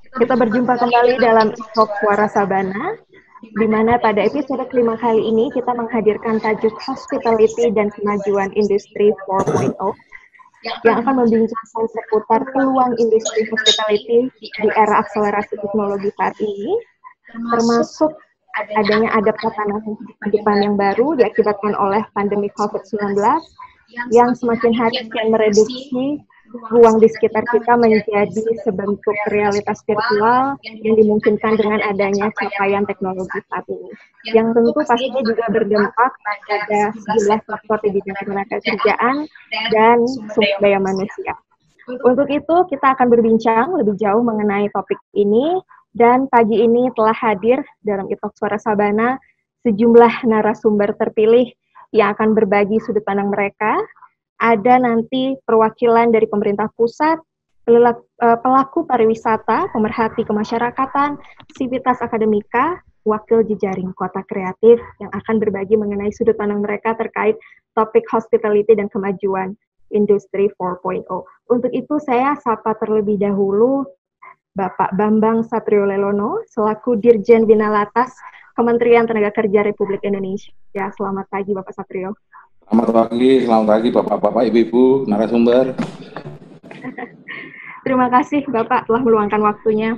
Kita berjumpa kembali dalam Talk Suara Sabana, di mana pada episode kelima kali ini kita menghadirkan tajuk Hospitality dan Kemajuan Industri 4.0 yang akan membincangkan seputar peluang industri hospitality di era akselerasi teknologi saat ini, termasuk adanya tatanan kehidupan yang baru diakibatkan oleh pandemi COVID-19 yang semakin hari kian mereduksi ruang di sekitar kita menjadi sebentuk realitas virtual yang dimungkinkan dengan adanya capaian teknologi saat ini. Yang tentu pastinya juga berdampak pada sejumlah faktor di bidang ketenagakerjaan dan sumber daya manusia. Untuk itu, kita akan berbincang lebih jauh mengenai topik ini, dan pagi ini telah hadir dalam Talk Suara Sabana sejumlah narasumber terpilih yang akan berbagi sudut pandang mereka. Ada nanti perwakilan dari pemerintah pusat, pelaku pariwisata, pemerhati kemasyarakatan, sivitas akademika, wakil jejaring kota kreatif yang akan berbagi mengenai sudut pandang mereka terkait topik hospitality dan kemajuan industri 4.0. Untuk itu saya sapa terlebih dahulu Bapak Bambang Satrio Lelono selaku Dirjen Bina Latas Kementerian Tenaga Kerja Republik Indonesia. Selamat pagi Bapak Satrio. Selamat pagi Bapak-Bapak, Ibu-Ibu, narasumber. Terima kasih Bapak telah meluangkan waktunya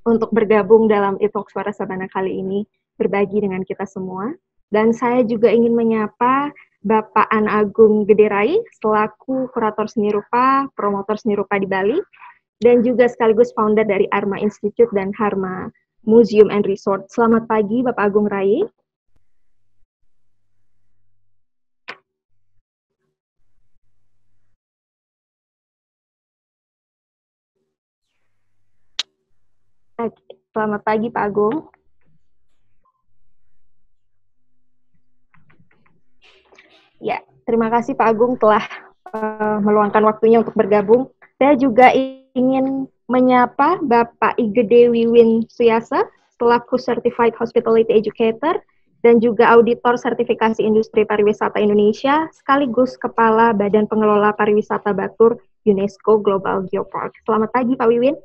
untuk bergabung dalam Talk Suara Sabana kali ini, berbagi dengan kita semua. Dan saya juga ingin menyapa Bapak An Agung Gederai, selaku Kurator Seni Rupa, Promotor Seni Rupa di Bali, dan juga sekaligus founder dari Arma Institute dan Harma Museum and Resort. Selamat pagi Bapak Agung Rai. Selamat pagi Pak Agung. Ya, terima kasih Pak Agung telah meluangkan waktunya untuk bergabung. Saya juga ingin menyapa Bapak Igede Wiwin Suyasa, selaku Certified Hospitality Educator dan juga Auditor Sertifikasi Industri Pariwisata Indonesia, sekaligus Kepala Badan Pengelola Pariwisata Batur UNESCO Global Geopark. Selamat pagi Pak Wiwin.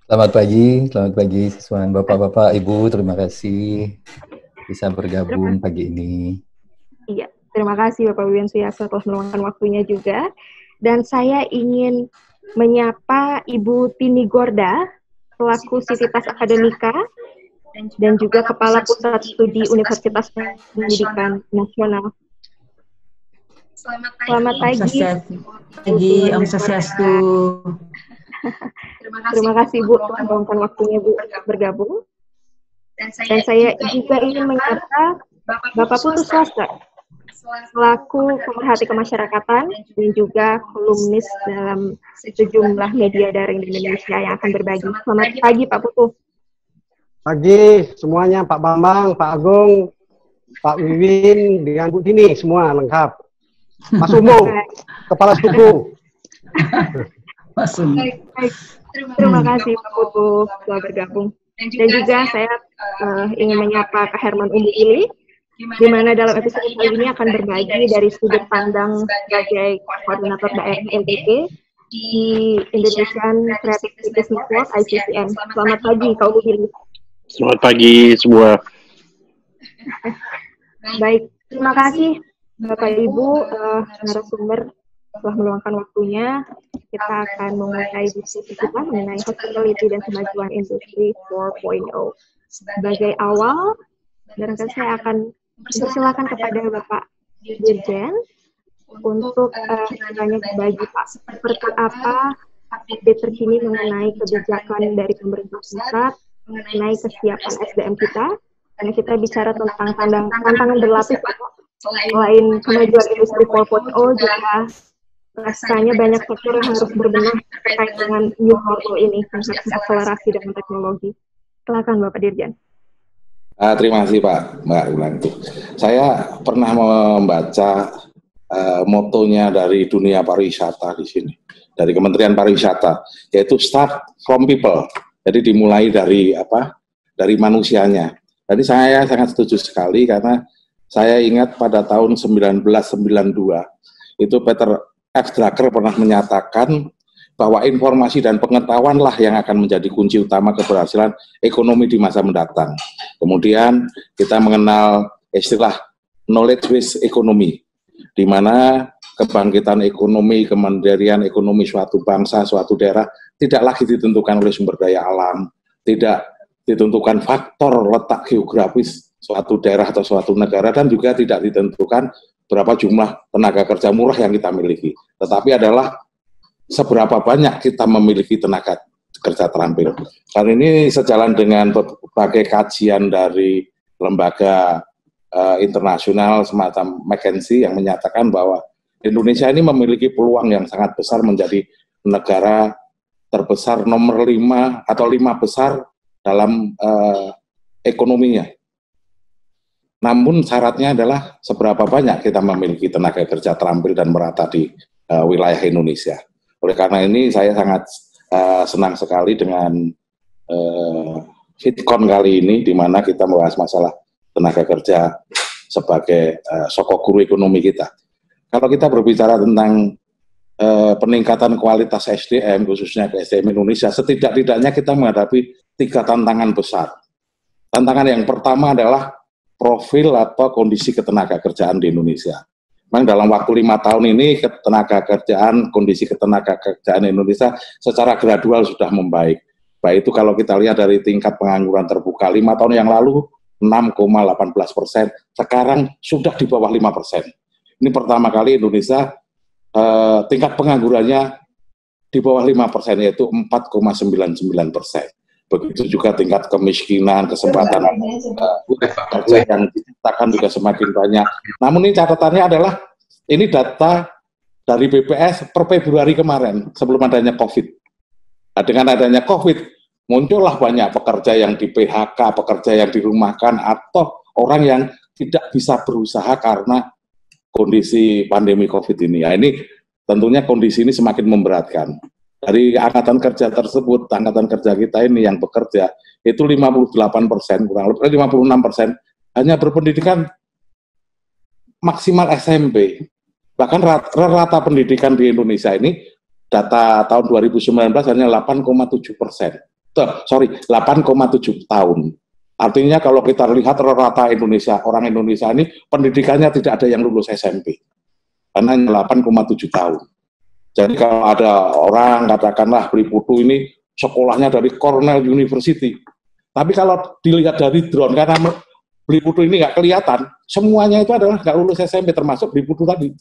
Selamat pagi siswaan, Bapak-Bapak, Ibu, terima kasih bisa bergabung pagi ini. Iya, terima kasih Bapak Wiwin Suyasa telah meluangkan waktunya juga. Dan saya ingin menyapa Ibu Tini Gorda, selaku Sivitas Akademika, dan juga Kepala Pusat Studi Universitas Pendidikan Nasional. Selamat pagi. Om Swastiastu. Terima kasih Bu telah meluangkan waktunya Bu bergabung. Dan saya juga ingin menyapa Bapak Putu Swasta, selaku pemerhati kemasyarakatan dan juga kolumnis dalam sejumlah media daring di Indonesia yang akan berbagi. Selamat pagi Pak Putu. Pagi semuanya, Pak Bambang, Pak Agung, Pak Wiwin, dengan Bu Tini, semua lengkap. Mas Umo, Kepala Suku. Baik. Terima kasih Pak Putu telah bergabung. Dan juga saya ingin menyapa Kak Herman Umili, di mana dalam episode kali ini akan berbagi dari sudut pandang sebagai koordinator daerah NTT di Indonesian Creative Cities Network (ICCN). Selamat pagi Kak Umili. Selamat pagi semua. Baik, terima kasih Bapak Ibu narasumber telah meluangkan waktunya. Kita akan memulai diskusi kita mengenai hospitality dan kemajuan industri 4.0. Sebagai awal, barangkali saya akan mempersilakan kepada Bapak Dirjen untuk kiranya berbagi Pak, seperti apa update terkini mengenai kebijakan dari pemerintah pusat, mengenai kesiapan SDM kita, karena kita bicara tentang tantangan berlapis Pak. Selain kemajuan industri 4.0 juga rasanya banyak sektor yang harus berbenah terkait dengan new normal ini, konsep akselerasi dengan teknologi. Silakan Bapak Dirjen. Terima kasih Mbak Ulantu. Saya pernah membaca motonya dari dunia pariwisata di sini, dari Kementerian Pariwisata, yaitu start from people. Jadi dimulai dari dari manusianya. Jadi saya sangat setuju sekali karena saya ingat pada tahun 1992 itu Peter F. Drucker pernah menyatakan bahwa informasi dan pengetahuanlah yang akan menjadi kunci utama keberhasilan ekonomi di masa mendatang. Kemudian kita mengenal istilah knowledge based economy, di mana kebangkitan ekonomi, kemandirian ekonomi suatu bangsa, suatu daerah tidak lagi ditentukan oleh sumber daya alam, tidak ditentukan faktor letak geografis suatu daerah atau suatu negara, dan juga tidak ditentukan berapa jumlah tenaga kerja murah yang kita miliki, tetapi adalah seberapa banyak kita memiliki tenaga kerja terampil. Kali ini sejalan dengan berbagai kajian dari lembaga internasional semacam McKinsey yang menyatakan bahwa Indonesia ini memiliki peluang yang sangat besar menjadi negara terbesar nomor 5 atau 5 besar dalam ekonominya. Namun syaratnya adalah seberapa banyak kita memiliki tenaga kerja terampil dan merata di wilayah Indonesia. Oleh karena ini saya sangat senang sekali dengan Fitcon kali ini, di mana kita membahas masalah tenaga kerja sebagai sokok guru ekonomi kita. Kalau kita berbicara tentang peningkatan kualitas SDM, khususnya ke SDM Indonesia, setidak-tidaknya kita menghadapi 3 tantangan besar. Tantangan yang pertama adalah profil atau kondisi ketenaga kerjaan di Indonesia. Memang dalam waktu 5 tahun ini kondisi ketenaga kerjaan Indonesia secara gradual sudah membaik. Baik itu kalau kita lihat dari tingkat pengangguran terbuka 5 tahun yang lalu 6,18%, sekarang sudah di bawah 5%. Ini pertama kali Indonesia tingkat penganggurannya di bawah 5%, yaitu 4,99%. Begitu juga tingkat kemiskinan, kesempatan kerja yang diciptakan juga semakin banyak. Namun ini catatannya adalah, ini data dari BPS per Februari kemarin, sebelum adanya COVID. Nah, dengan adanya COVID, muncullah banyak pekerja yang di PHK, pekerja yang dirumahkan, atau orang yang tidak bisa berusaha karena kondisi pandemi COVID ini. Ya, ini tentunya kondisi ini semakin memberatkan. Dari angkatan kerja tersebut, angkatan kerja kita ini yang bekerja, itu 58%, kurang lebih 56%, hanya berpendidikan maksimal SMP. Bahkan rata pendidikan di Indonesia ini, data tahun 2019 hanya 8,7%. 8,7 tahun. Artinya kalau kita lihat rata Indonesia, orang Indonesia ini pendidikannya tidak ada yang lulus SMP. Karena hanya 8,7 tahun. Jadi kalau ada orang katakanlah beli putu ini sekolahnya dari Cornell University, tapi kalau dilihat dari drone karena beli putu ini nggak kelihatan, semuanya itu adalah nggak lulus SMP termasuk beli putu tadi.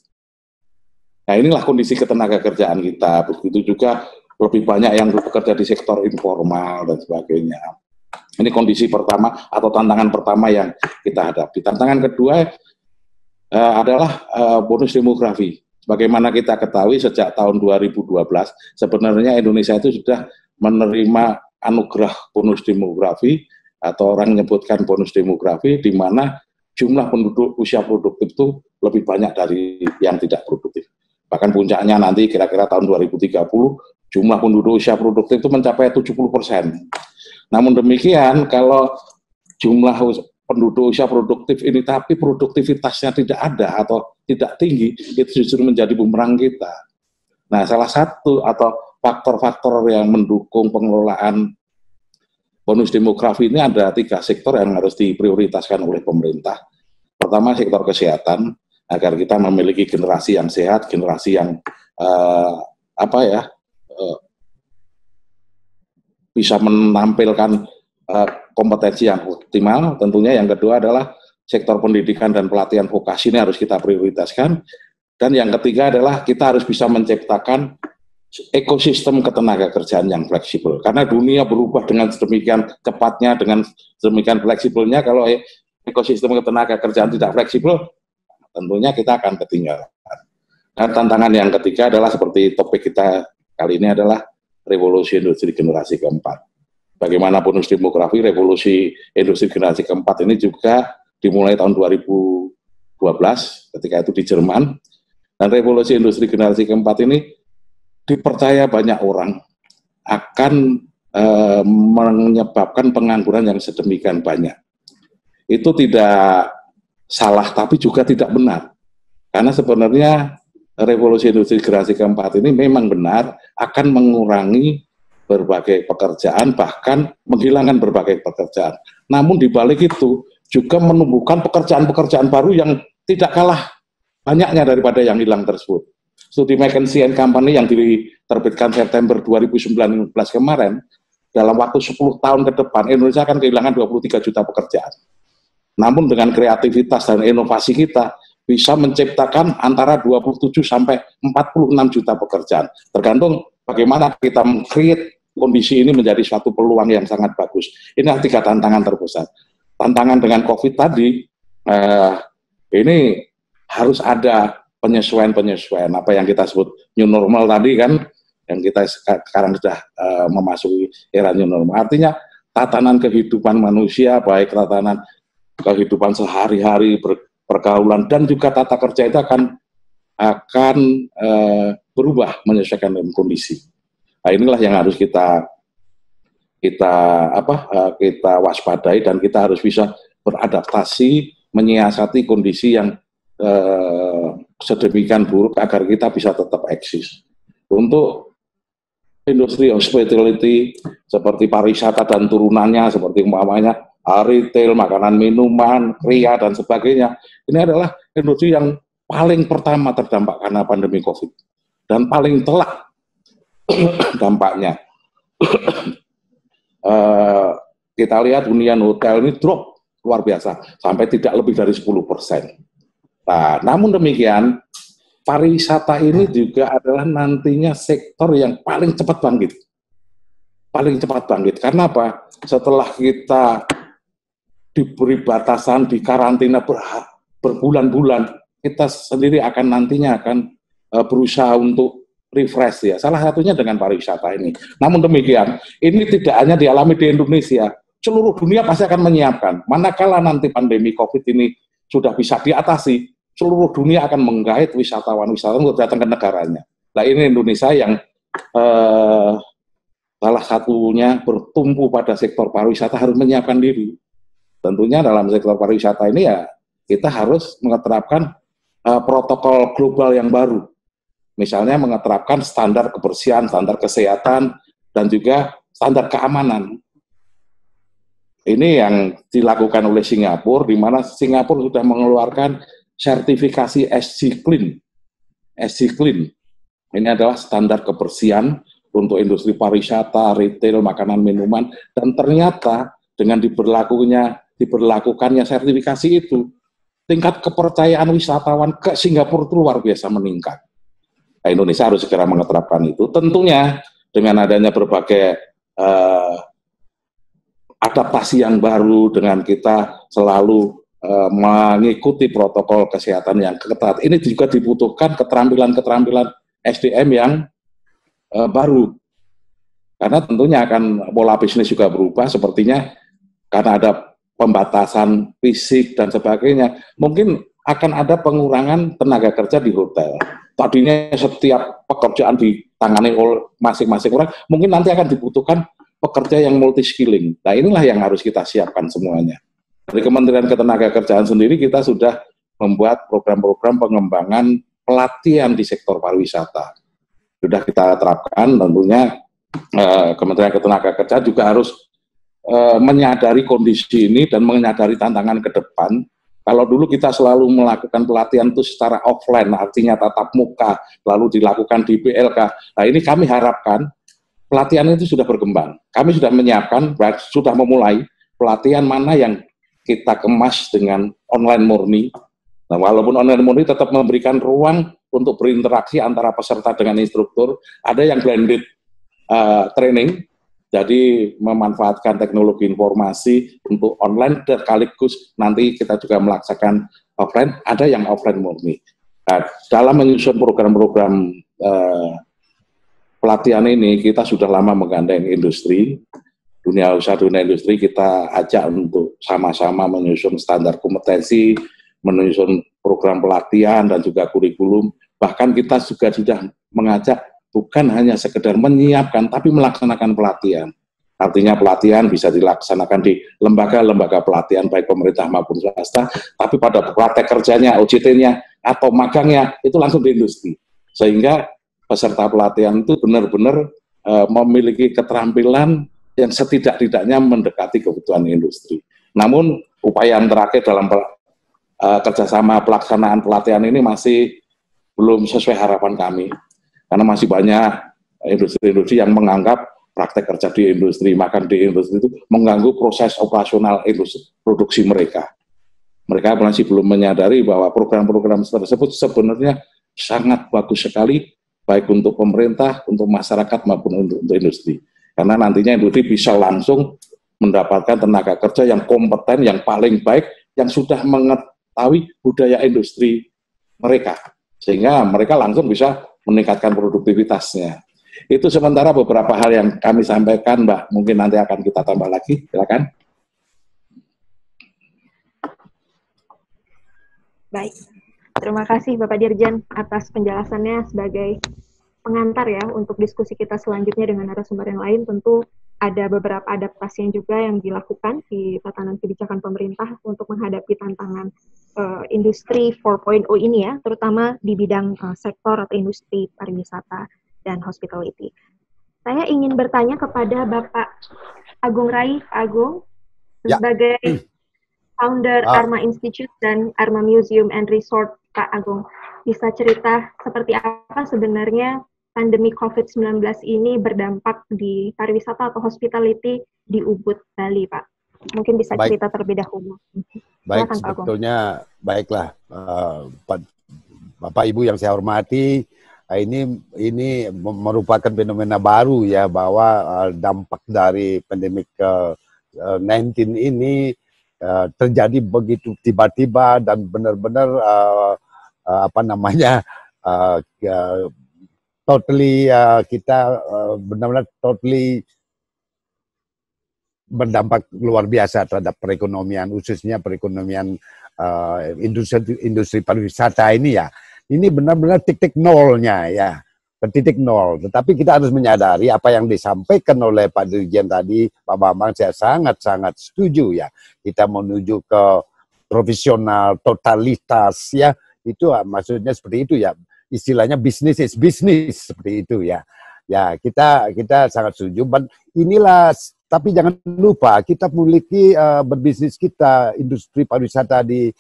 Nah inilah kondisi ketenaga kerjaan kita. Begitu juga lebih banyak yang bekerja di sektor informal dan sebagainya. Ini kondisi pertama atau tantangan pertama yang kita hadapi. Tantangan kedua adalah bonus demografi. Bagaimana kita ketahui sejak tahun 2012 sebenarnya Indonesia itu sudah menerima anugerah bonus demografi atau orang menyebutkan bonus demografi, di mana jumlah penduduk usia produktif itu lebih banyak dari yang tidak produktif. Bahkan puncaknya nanti kira-kira tahun 2030 jumlah penduduk usia produktif itu mencapai 70%. Namun demikian kalau jumlah penduduk usia produktif ini tapi produktivitasnya tidak ada atau tidak tinggi, itu justru menjadi bumerang kita. Nah, salah satu atau faktor-faktor yang mendukung pengelolaan bonus demografi ini ada 3 sektor yang harus diprioritaskan oleh pemerintah. Pertama, sektor kesehatan, agar kita memiliki generasi yang sehat, generasi yang bisa menampilkan kompetensi yang optimal. Tentunya yang kedua adalah sektor pendidikan dan pelatihan vokasi ini harus kita prioritaskan. Dan yang ketiga adalah kita harus bisa menciptakan ekosistem ketenaga kerjaan yang fleksibel. Karena dunia berubah dengan sedemikian cepatnya, dengan sedemikian fleksibelnya, kalau ekosistem ketenaga kerjaan tidak fleksibel, tentunya kita akan ketinggalan. Dan tantangan yang ketiga adalah seperti topik kita kali ini adalah revolusi industri generasi keempat. Bagaimana bonus demografi, revolusi industri generasi keempat ini juga dimulai tahun 2012 ketika itu di Jerman. Dan revolusi industri generasi keempat ini dipercaya banyak orang akan menyebabkan pengangguran yang sedemikian banyak. Itu tidak salah tapi juga tidak benar. Karena sebenarnya revolusi industri generasi keempat ini memang benar akan mengurangi berbagai pekerjaan, bahkan menghilangkan berbagai pekerjaan. Namun di balik itu juga menumbuhkan pekerjaan-pekerjaan baru yang tidak kalah banyaknya daripada yang hilang tersebut. Studi McKinsey & Company yang diterbitkan September 2019 kemarin, dalam waktu 10 tahun ke depan, Indonesia akan kehilangan 23 juta pekerjaan. Namun dengan kreativitas dan inovasi kita, bisa menciptakan antara 27 sampai 46 juta pekerjaan. Tergantung bagaimana kita meng-create kondisi ini menjadi suatu peluang yang sangat bagus. Inilah 3 tantangan terbesar. Tantangan dengan COVID tadi, ini harus ada penyesuaian, apa yang kita sebut new normal tadi kan, yang kita sekarang sudah memasuki era new normal. Artinya tatanan kehidupan manusia, baik tatanan kehidupan sehari-hari, pergaulan, dan juga tata kerja itu akan berubah menyesuaikan dengan kondisi. Nah, inilah yang harus kita waspadai, dan kita harus bisa beradaptasi, menyiasati kondisi yang sedemikian buruk agar kita bisa tetap eksis. Untuk industri hospitality seperti pariwisata dan turunannya, seperti umpamanya retail, makanan, minuman, kria, dan sebagainya, ini adalah industri yang paling pertama terdampak karena pandemi COVID dan paling telak dampaknya. Kita lihat hunian hotel ini drop luar biasa sampai tidak lebih dari 10%. Nah, namun demikian pariwisata ini juga adalah nantinya sektor yang paling cepat bangkit. Paling cepat bangkit. Karena apa? Setelah kita diberi batasan, di karantina berbulan-bulan, kita sendiri nantinya akan berusaha untuk refresh ya. Salah satunya dengan pariwisata ini. Namun demikian, ini tidak hanya dialami di Indonesia. Seluruh dunia pasti akan menyiapkan. Manakala nanti pandemi COVID ini sudah bisa diatasi, seluruh dunia akan menggait wisatawan-wisatawan untuk datang ke negaranya. Nah, ini Indonesia yang salah satunya bertumpu pada sektor pariwisata harus menyiapkan diri. Tentunya dalam sektor pariwisata ini ya kita harus menerapkan protokol global yang baru. Misalnya menerapkan standar kebersihan, standar kesehatan, dan juga standar keamanan. Ini yang dilakukan oleh Singapura, di mana Singapura sudah mengeluarkan sertifikasi SG Clean. SG Clean. Ini adalah standar kebersihan untuk industri pariwisata, retail, makanan, minuman, dan ternyata dengan diberlakukannya sertifikasi itu, tingkat kepercayaan wisatawan ke Singapura itu luar biasa meningkat. Nah, Indonesia harus segera menerapkan itu. Tentunya dengan adanya berbagai adaptasi yang baru, dengan kita selalu mengikuti protokol kesehatan yang ketat. Ini juga dibutuhkan keterampilan-keterampilan SDM yang baru. Karena tentunya akan pola bisnis juga berubah, sepertinya karena ada pembatasan fisik dan sebagainya. Mungkin akan ada pengurangan tenaga kerja di hotel. Tadinya setiap pekerjaan ditangani oleh masing-masing orang, mungkin nanti akan dibutuhkan pekerja yang multi skilling. Nah, inilah yang harus kita siapkan semuanya. Dari Kementerian Ketenagakerjaan sendiri kita sudah membuat program-program pengembangan pelatihan di sektor pariwisata. Sudah kita terapkan, tentunya Kementerian Ketenagakerjaan juga harus menyadari kondisi ini dan menyadari tantangan ke depan. Kalau dulu kita selalu melakukan pelatihan itu secara offline, artinya tatap muka, lalu dilakukan di PLK. Nah, ini kami harapkan pelatihan itu sudah berkembang. Kami sudah menyiapkan, sudah memulai pelatihan mana yang kita kemas dengan online murni. Nah, walaupun online murni tetap memberikan ruang untuk berinteraksi antara peserta dengan instruktur. Ada yang blended training, jadi memanfaatkan teknologi informasi untuk online, dan sekaligus nanti kita juga melaksanakan offline. Ada yang offline murni. Nah, dalam menyusun program-program pelatihan ini, kita sudah lama menggandeng industri, dunia usaha, dunia industri, kita ajak untuk sama-sama menyusun standar kompetensi, menyusun program pelatihan dan juga kurikulum. Bahkan kita juga sudah mengajak bukan hanya sekedar menyiapkan, tapi melaksanakan pelatihan. Artinya pelatihan bisa dilaksanakan di lembaga-lembaga pelatihan baik pemerintah maupun swasta, tapi pada praktek kerjanya, OJT-nya atau magangnya itu langsung di industri. Sehingga peserta pelatihan itu benar-benar memiliki keterampilan yang setidak-tidaknya mendekati kebutuhan industri. Namun upaya yang terakhir dalam kerjasama pelaksanaan pelatihan ini masih belum sesuai harapan kami, karena masih banyak industri-industri yang menganggap praktek kerja di industri, makan di industri itu mengganggu proses operasional industri produksi mereka. Mereka masih belum menyadari bahwa program-program tersebut sebenarnya sangat bagus sekali, baik untuk pemerintah, untuk masyarakat maupun untuk industri. Karena nantinya industri bisa langsung mendapatkan tenaga kerja yang kompeten, yang paling baik, yang sudah mengetahui budaya industri mereka. Sehingga mereka langsung bisa meningkatkan produktivitasnya. Itu sementara beberapa hal yang kami sampaikan, Mbak. Mungkin nanti akan kita tambah lagi. Silakan. Baik. Terima kasih Bapak Dirjen atas penjelasannya sebagai pengantar ya untuk diskusi kita selanjutnya dengan narasumber yang lain. Tentu ada beberapa adaptasi yang juga yang dilakukan di tatanan kebijakan pemerintah untuk menghadapi tantangan industri 4.0 ini ya, terutama di bidang sektor atau industri pariwisata dan hospitality. Saya ingin bertanya kepada Bapak Agung Rai. Pak Agung, sebagai founder Arma Institute dan Arma Museum and Resort, Pak Agung, bisa cerita seperti apa sebenarnya pandemi COVID-19 ini berdampak di pariwisata atau hospitality di Ubud, Bali, Pak? Mungkin bisa cerita terlebih dahulu. Baik, Silakan, sebetulnya baiklah, Bapak Ibu yang saya hormati, ini merupakan fenomena baru ya, bahwa dampak dari pandemik 19 ini terjadi begitu tiba-tiba dan benar-benar kita benar-benar totally berdampak luar biasa terhadap perekonomian, khususnya perekonomian industri pariwisata ini ya. Ini benar-benar titik nolnya ya, titik nol. Tetapi kita harus menyadari apa yang disampaikan oleh Pak Dirjen tadi, Pak Bambang, saya sangat-sangat setuju ya. Kita menuju ke profesional, totalitas ya, itu maksudnya seperti itu ya. Istilahnya business is business, seperti itu ya. Ya, kita sangat setuju. Inilah, tapi jangan lupa kita memiliki berbisnis kita, industri pariwisata di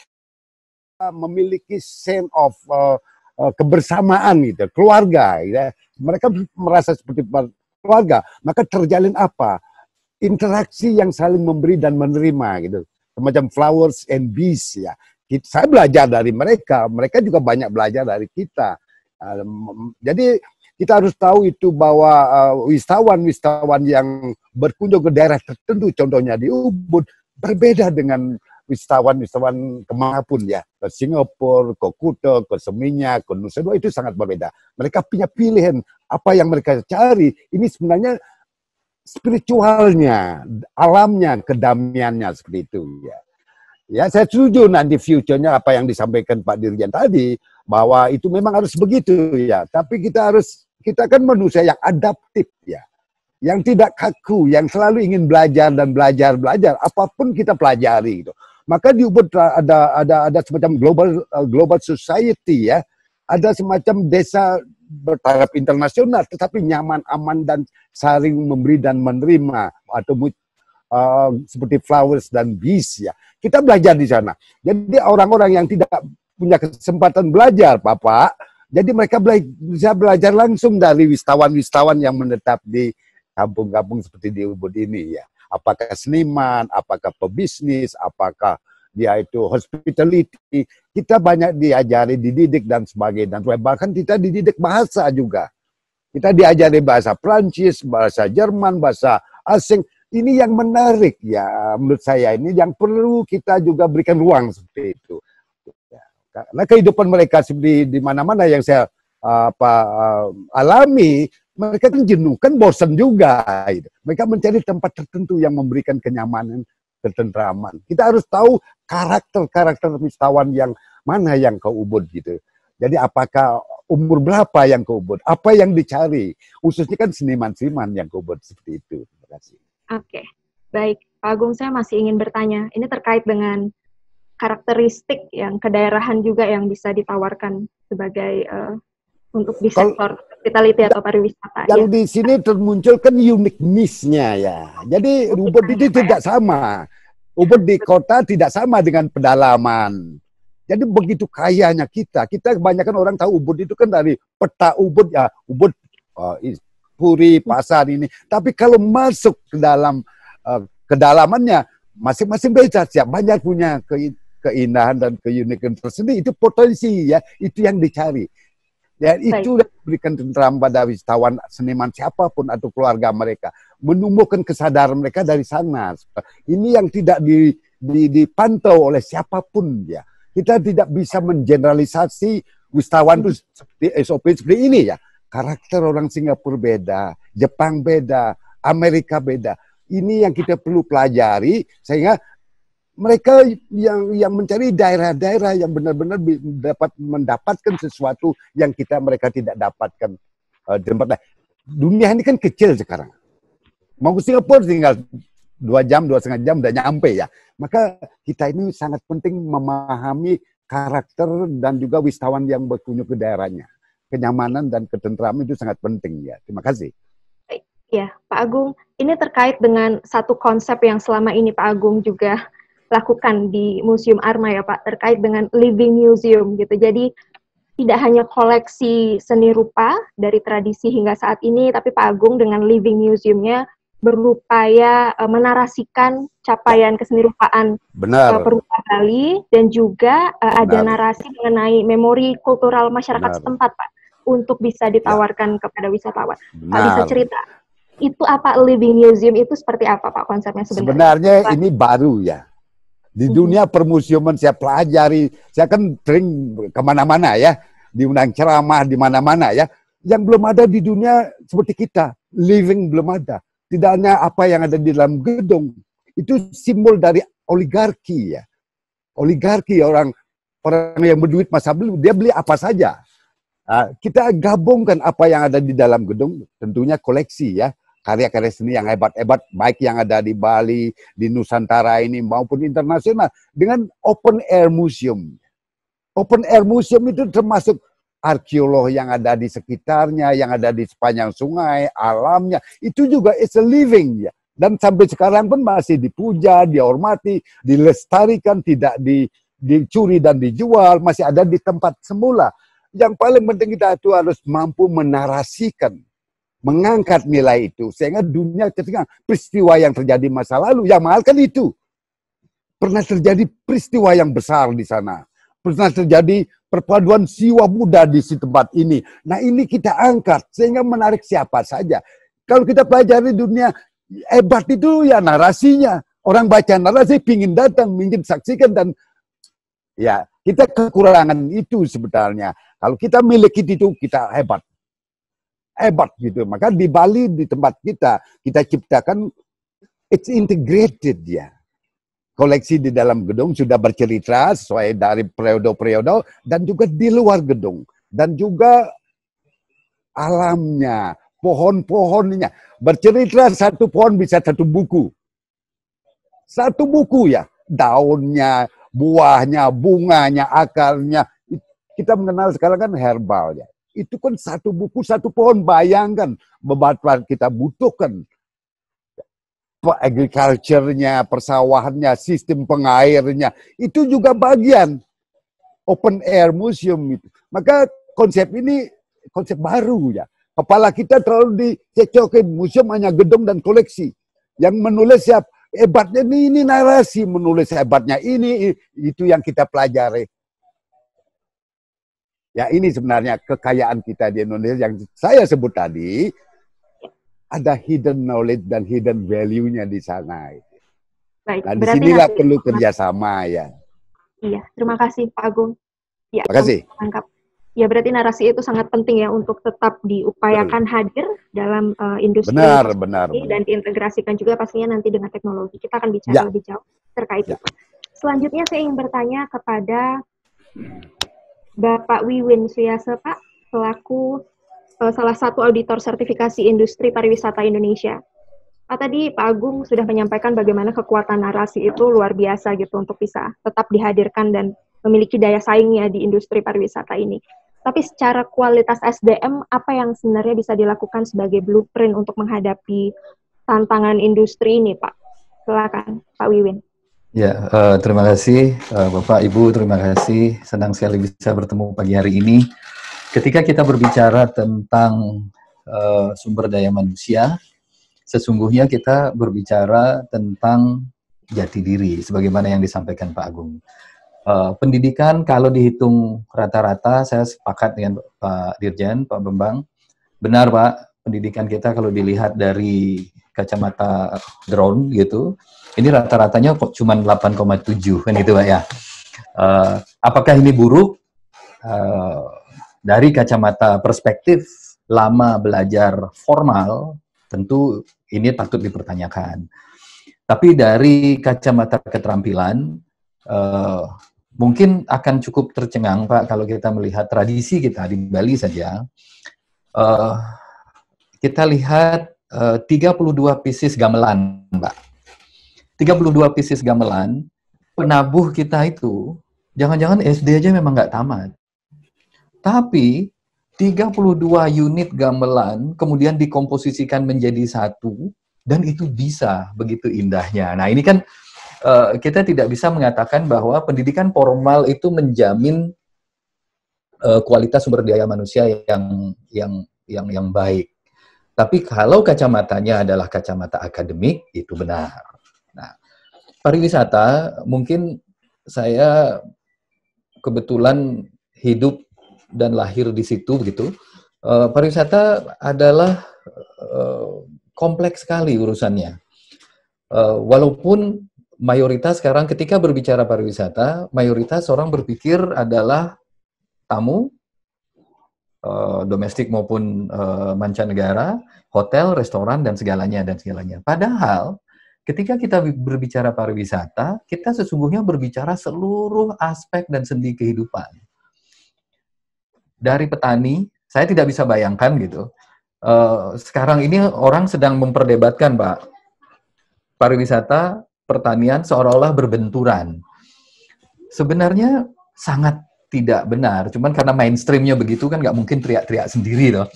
memiliki sense of kebersamaan gitu, keluarga gitu. Mereka merasa seperti keluarga, maka terjalin apa? Interaksi yang saling memberi dan menerima gitu. Semacam flowers and bees ya. Saya belajar dari mereka, mereka juga banyak belajar dari kita. Jadi kita harus tahu itu bahwa wisatawan-wisatawan yang berkunjung ke daerah tertentu, contohnya di Ubud, berbeda dengan wisatawan-wisatawan kemanapun ya, ke Singapura, ke Kuta, ke Seminyak, ke Nusa Dua, itu sangat berbeda. Mereka punya pilihan apa yang mereka cari. Ini sebenarnya spiritualnya, alamnya, kedamaiannya seperti itu ya. Ya, saya setuju nanti future-nya apa yang disampaikan Pak Dirjen tadi, bahwa itu memang harus begitu ya. Tapi kita kan manusia yang adaptif ya, yang tidak kaku, yang selalu ingin belajar dan belajar, apapun kita pelajari gitu. Maka di Ubud ada semacam global society ya, ada semacam desa bertaraf internasional, tetapi nyaman, aman dan saling memberi dan menerima, atau seperti flowers dan bees ya. Kita belajar di sana. Jadi orang-orang yang tidak punya kesempatan belajar, Bapak, jadi mereka bisa belajar langsung dari wisatawan-wisatawan yang menetap di kampung-kampung seperti di Ubud ini ya. Apakah seniman, apakah pebisnis, apakah dia itu hospitality, kita banyak diajari, dididik dan sebagainya. Bahkan kita dididik bahasa juga. Kita diajari bahasa Prancis, bahasa Jerman, bahasa asing. Ini yang menarik ya menurut saya, ini yang perlu kita juga berikan ruang seperti itu. Karena kehidupan mereka seperti di mana-mana yang saya alami, mereka kan jenuh, kan bosan juga. Gitu. Mereka mencari tempat tertentu yang memberikan kenyamanan, ketentraman. Kita harus tahu karakter wisatawan yang mana yang ke Ubud gitu. Jadi apakah umur berapa yang ke Ubud? Apa yang dicari? Khususnya kan seniman-seniman yang ke Ubud seperti itu. Terima kasih. Oke, baik. Pak Agung, saya masih ingin bertanya. Ini terkait dengan karakteristik yang kedaerahan juga yang bisa ditawarkan sebagai untuk di sektor hospitality atau pariwisata. Yang Ya. di sini termunculkan uniqueness-nya ya. Jadi Ubud itu tidak sama. Ubud di kota tidak sama dengan pedalaman. Jadi begitu kayanya kita. Kita kebanyakan orang tahu Ubud itu kan dari peta Ubud ya. Ubud, Puri, pasar ini. Tapi kalau masuk ke dalam kedalamannya, masing-masing beda. Siap banyak punya keindahan dan keunikan tersendiri. Itu potensi ya. Itu yang dicari. Ya, itu berikan tentram pada wisatawan, seniman siapapun atau keluarga mereka. Menumbuhkan kesadaran mereka dari sana. Ini yang tidak dipantau oleh siapapun ya. Kita tidak bisa mengeneralisasi wisatawan itu seperti SOP seperti ini ya. Karakter orang Singapura beda, Jepang beda, Amerika beda. Ini yang kita perlu pelajari sehingga mereka yang mencari daerah-daerah yang benar-benar dapat mendapatkan sesuatu yang mereka tidak dapatkan tempat lain. Dunia ini kan kecil sekarang. Mau ke Singapura tinggal 2 jam, 2,5 jam udah nyampe ya. Maka kita ini sangat penting memahami karakter dan juga wisatawan yang berkunjung ke daerahnya. Kenyamanan dan ketentraman itu sangat penting ya. Terima kasih. Ya, Pak Agung, ini terkait dengan satu konsep yang selama ini Pak Agung juga lakukan di Museum Arma ya Pak, terkait dengan living museum gitu. Jadi tidak hanya koleksi seni rupa dari tradisi hingga saat ini, tapi Pak Agung dengan living museumnya berupaya menarasikan capaian keseni-rupaan perupa Bali dan juga ada narasi mengenai memori kultural masyarakat setempat Pak untuk bisa ditawarkan kepada wisatawan. Pak bisa cerita itu apa living museum itu seperti apa Pak konsepnya sebenarnya? Sebenarnya ini baru ya. Di dunia permusiuman saya pelajari, saya kan sering kemana-mana ya, diundang ceramah di mana-mana ya. Yang belum ada di dunia seperti kita, living belum ada. Tidak hanya apa yang ada di dalam gedung, itu simbol dari oligarki ya. Oligarki orang yang berduit masa dulu, dia beli apa saja. Nah, kita gabungkan apa yang ada di dalam gedung, tentunya koleksi ya. Karya-karya seni yang hebat-hebat, baik yang ada di Bali, di Nusantara ini, maupun internasional, dengan open air museum. Open air museum itu termasuk arkeolog yang ada di sekitarnya, yang ada di sepanjang sungai, alamnya, itu juga is a living ya. Dan sampai sekarang pun masih dipuja, dihormati, dilestarikan, tidak dicuri dan dijual, masih ada di tempat semula. Yang paling penting kita itu harus mampu menarasikan, mengangkat nilai itu sehingga dunia ketika peristiwa yang terjadi masa lalu yang mahal kan itu pernah terjadi peristiwa yang besar di sana, pernah terjadi perpaduan jiwa muda di si tempat ini. Nah ini kita angkat sehingga menarik siapa saja. Kalau kita pelajari dunia hebat itu ya narasinya, orang baca narasi pingin datang, ingin saksikan dan ya kita kekurangan itu sebenarnya. Kalau kita miliki itu kita hebat gitu. Maka di Bali di tempat kita ciptakan it's integrated ya. Koleksi di dalam gedung sudah bercerita sesuai dari periode-periode dan juga di luar gedung dan juga alamnya, pohon-pohonnya. Bercerita satu pohon bisa satu buku. Satu buku ya, daunnya, buahnya, bunganya, akarnya. Kita mengenal sekarang kan herbal ya. Itu kan satu buku, satu pohon. Bayangkan beban kita butuhkan. Agriculture-nya, persawahannya, sistem pengairnya. Itu juga bagian open air museum itu. Maka konsep ini konsep baru ya. Kepala kita terlalu dicecokin. Museum hanya gedung dan koleksi. Yang menulis siap hebatnya ini narasi. Menulis hebatnya ini, itu yang kita pelajari. Ya ini sebenarnya kekayaan kita di Indonesia yang saya sebut tadi, ada hidden knowledge dan hidden value-nya di sana. Baik, nah disinilah perlu kerjasama ya. Iya, terima kasih Pak Agung. Ya, terima kasih. Lengkap. Ya berarti narasi itu sangat penting ya untuk tetap diupayakan hadir dalam industri benar. Dan diintegrasikan juga pastinya nanti dengan teknologi. Kita akan bicara lebih jauh terkait itu. Selanjutnya saya ingin bertanya kepada Bapak Wiwin Suyase, Pak, selaku salah satu auditor sertifikasi industri pariwisata Indonesia. Tadi Pak Agung sudah menyampaikan bagaimana kekuatan narasi itu luar biasa gitu untuk bisa tetap dihadirkan dan memiliki daya saingnya di industri pariwisata ini. Tapi secara kualitas SDM, apa yang sebenarnya bisa dilakukan sebagai blueprint untuk menghadapi tantangan industri ini, Pak? Silakan, Pak Wiwin. Ya, terima kasih Bapak, Ibu, terima kasih. Senang sekali bisa bertemu pagi hari ini. Ketika kita berbicara tentang sumber daya manusia, sesungguhnya kita berbicara tentang jati diri, sebagaimana yang disampaikan Pak Agung. Pendidikan kalau dihitung rata-rata, saya sepakat dengan Pak Dirjen, Pak Bambang. Benar Pak, pendidikan kita kalau dilihat dari kacamata drone gitu, ini rata-ratanya cuma 8,7 kan gitu Pak ya. Apakah ini buruk? Dari kacamata perspektif lama belajar formal, tentu ini patut dipertanyakan. Tapi dari kacamata keterampilan, mungkin akan cukup tercengang Pak kalau kita melihat tradisi kita di Bali saja. Kita lihat 32 pieces gamelan, Mbak. 32 pieces gamelan, penabuh kita itu, jangan-jangan SD aja memang nggak tamat. Tapi 32 unit gamelan kemudian dikomposisikan menjadi satu, dan itu bisa begitu indahnya. Nah ini kan kita tidak bisa mengatakan bahwa pendidikan formal itu menjamin kualitas sumber daya manusia yang baik. Tapi kalau kacamatanya adalah kacamata akademik, itu benar. Nah, pariwisata, mungkin saya kebetulan hidup dan lahir di situ, begitu. Pariwisata adalah kompleks sekali urusannya. Walaupun mayoritas sekarang ketika berbicara pariwisata, mayoritas orang berpikir adalah tamu, domestik maupun mancanegara, hotel, restoran, dan segalanya. Padahal, ketika kita berbicara pariwisata, kita sesungguhnya berbicara seluruh aspek dan sendi kehidupan. Dari petani, saya tidak bisa bayangkan gitu. Sekarang ini orang sedang memperdebatkan, Pak, pariwisata, pertanian seolah-olah berbenturan. Sebenarnya sangat tidak benar, cuman karena mainstreamnya begitu kan nggak mungkin teriak-teriak sendiri loh.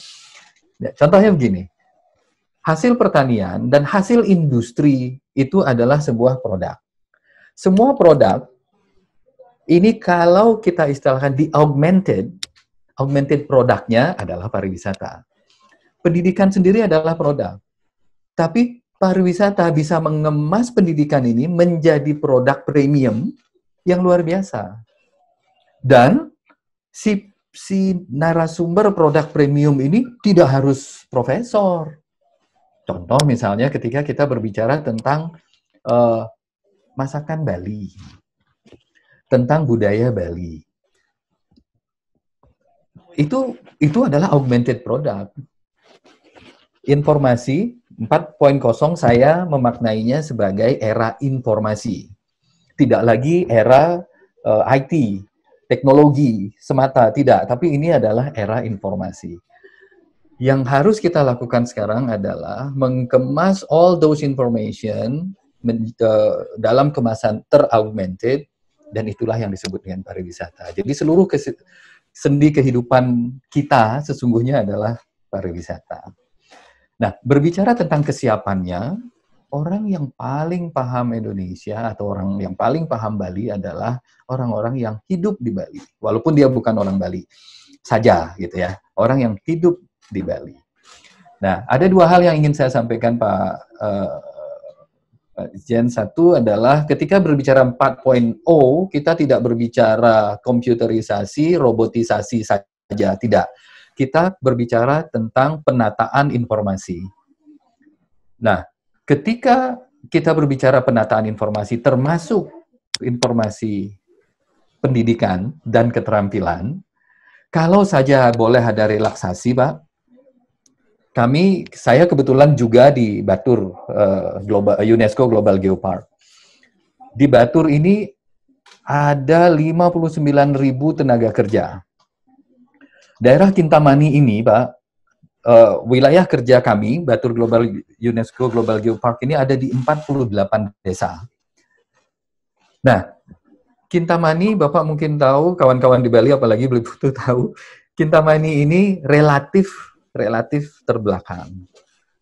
Ya, contohnya begini, hasil pertanian dan hasil industri itu adalah sebuah produk. Semua produk ini kalau kita istilahkan di augmented produknya adalah pariwisata. Pendidikan sendiri adalah produk, tapi pariwisata bisa mengemas pendidikan ini menjadi produk premium yang luar biasa. Dan si narasumber produk premium ini tidak harus profesor. Contoh misalnya ketika kita berbicara tentang masakan Bali, tentang budaya Bali. Itu adalah augmented product. Informasi 4.0 saya memaknainya sebagai era informasi. Tidak lagi era IT, teknologi semata, tidak. Tapi ini adalah era informasi. Yang harus kita lakukan sekarang adalah mengemas all those information dalam kemasan ter-augmented, dan itulah yang disebut dengan pariwisata. Jadi seluruh sendi kehidupan kita sesungguhnya adalah pariwisata. Nah, berbicara tentang kesiapannya, orang yang paling paham Indonesia atau orang yang paling paham Bali adalah orang-orang yang hidup di Bali. Walaupun dia bukan orang Bali saja, gitu ya. Orang yang hidup di Bali. Nah, ada dua hal yang ingin saya sampaikan, Pak Jen. Satu adalah ketika berbicara 4.0, kita tidak berbicara komputerisasi, robotisasi saja, tidak. Kita berbicara tentang penataan informasi. Nah, ketika kita berbicara penataan informasi, termasuk informasi pendidikan dan keterampilan, kalau saja boleh ada relaksasi, Pak, saya kebetulan juga di Batur, UNESCO Global Geopark. Di Batur ini ada 59.000 tenaga kerja. Daerah Kintamani ini, Pak, wilayah kerja kami, Batur Global UNESCO Global Geopark ini ada di 48 desa. Nah, Kintamani, Bapak mungkin tahu, kawan-kawan di Bali apalagi Beli Putu tahu, Kintamani ini relatif terbelakang.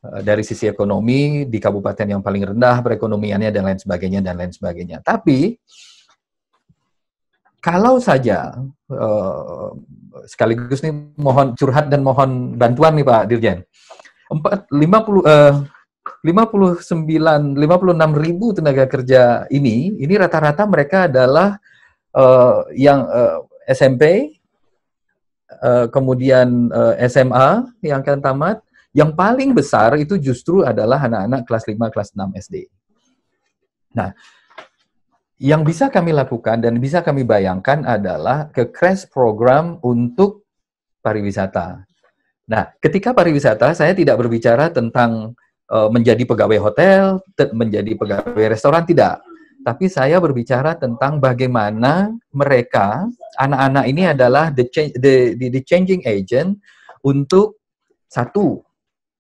Dari sisi ekonomi, di kabupaten yang paling rendah perekonomiannya dan lain sebagainya. Tapi, kalau saja, sekaligus nih mohon curhat dan mohon bantuan nih Pak Dirjen, 56.000 tenaga kerja ini rata-rata mereka adalah yang SMP, kemudian SMA yang akan tamat. Yang paling besar itu justru adalah anak-anak kelas 5, kelas 6 SD. Nah, yang bisa kami lakukan dan bisa kami bayangkan adalah ke crash program untuk pariwisata. Nah, ketika pariwisata, saya tidak berbicara tentang menjadi pegawai hotel, menjadi pegawai restoran, tidak. Tapi saya berbicara tentang bagaimana mereka, anak-anak ini adalah the changing agent untuk satu,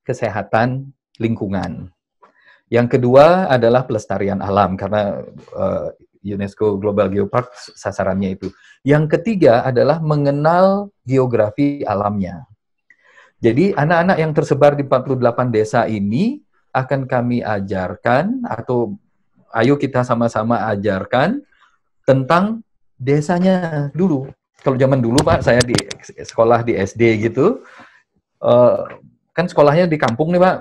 kesehatan lingkungan. Yang kedua adalah pelestarian alam, karena UNESCO Global Geopark sasarannya itu. Yang ketiga adalah mengenal geografi alamnya. Jadi anak-anak yang tersebar di 48 desa ini akan kami ajarkan, atau ayo kita sama-sama ajarkan tentang desanya dulu. Kalau zaman dulu Pak, saya di sekolah di SD gitu, kan sekolahnya di kampung nih Pak.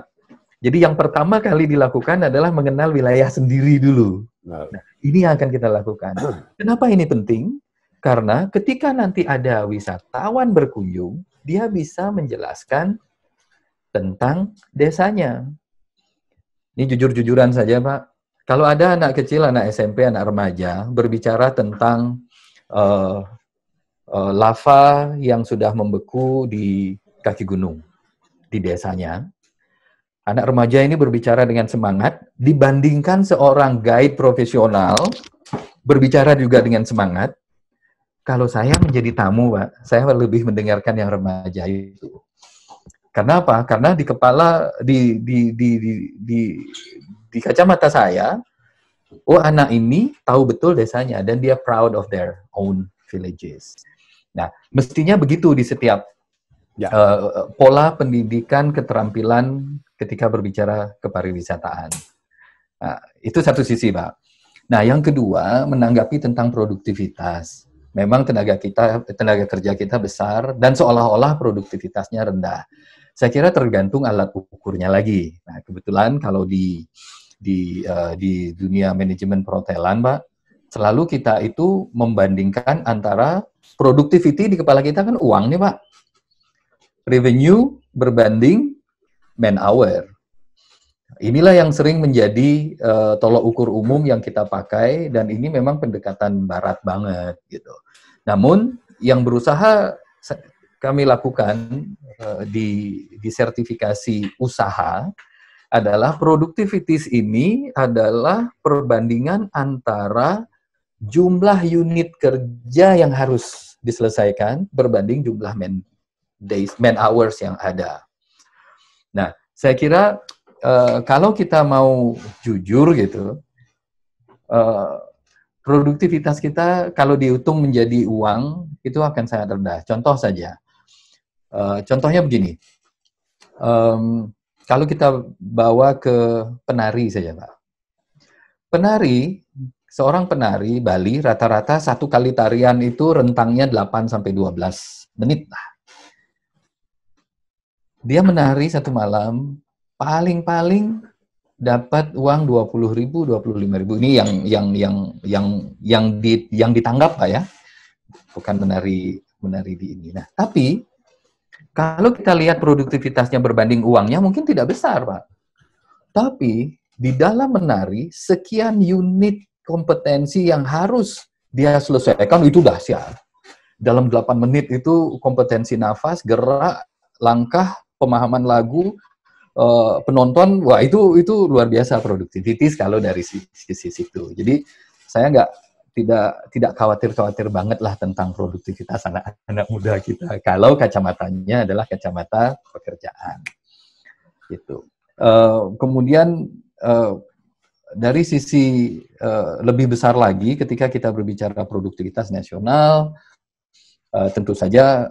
Jadi yang pertama kali dilakukan adalah mengenal wilayah sendiri dulu. Nah, ini yang akan kita lakukan. Kenapa ini penting? Karena ketika nanti ada wisatawan berkunjung, dia bisa menjelaskan tentang desanya. Ini jujur-jujuran saja Pak. Kalau ada anak kecil, anak SMP, anak remaja, berbicara tentang lava yang sudah membeku di kaki gunung, di desanya, anak remaja ini berbicara dengan semangat, dibandingkan seorang guide profesional berbicara juga dengan semangat. Kalau saya menjadi tamu, Pak, saya lebih mendengarkan yang remaja itu. Karena apa? Karena di kepala, di kacamata saya, oh anak ini tahu betul desanya dan dia proud of their own villages. Nah, mestinya begitu di setiap pola pendidikan keterampilan ketika berbicara kepariwisataan. Nah, itu satu sisi, Pak. Nah, yang kedua, menanggapi tentang produktivitas. Memang tenaga kerja kita besar dan seolah-olah produktivitasnya rendah. Saya kira tergantung alat ukurnya lagi. Nah, kebetulan kalau di dunia manajemen perhotelan, Pak, selalu kita itu membandingkan antara productivity di kepala kita kan uang nih, Pak. Revenue berbanding man hour. Inilah yang sering menjadi tolok ukur umum yang kita pakai, dan ini memang pendekatan barat banget gitu. Namun yang berusaha kami lakukan di sertifikasi usaha adalah productivities ini adalah perbandingan antara jumlah unit kerja yang harus diselesaikan berbanding jumlah man hours yang ada. Nah, saya kira kalau kita mau jujur gitu, produktivitas kita kalau dihitung menjadi uang itu akan sangat rendah. Contoh saja, contohnya begini, kalau kita bawa ke penari saja, Pak. Seorang penari Bali rata-rata satu kali tarian itu rentangnya 8-12 menit lah. Dia menari satu malam, paling-paling dapat uang 20.000, 25.000. Ini yang ditanggap Pak ya, bukan menari di ini. Nah, tapi kalau kita lihat produktivitasnya berbanding uangnya mungkin tidak besar Pak. Tapi di dalam menari sekian unit kompetensi yang harus dia selesaikan itu dahsyat. Dalam 8 menit itu kompetensi nafas, gerak, langkah, pemahaman lagu, penonton, wah itu luar biasa produktivitas kalau dari sisi situ. Jadi saya tidak khawatir banget lah tentang produktivitas anak-anak muda kita. Kalau kacamatanya adalah kacamata pekerjaan, gitu. Kemudian dari sisi lebih besar lagi, ketika kita berbicara produktivitas nasional, tentu saja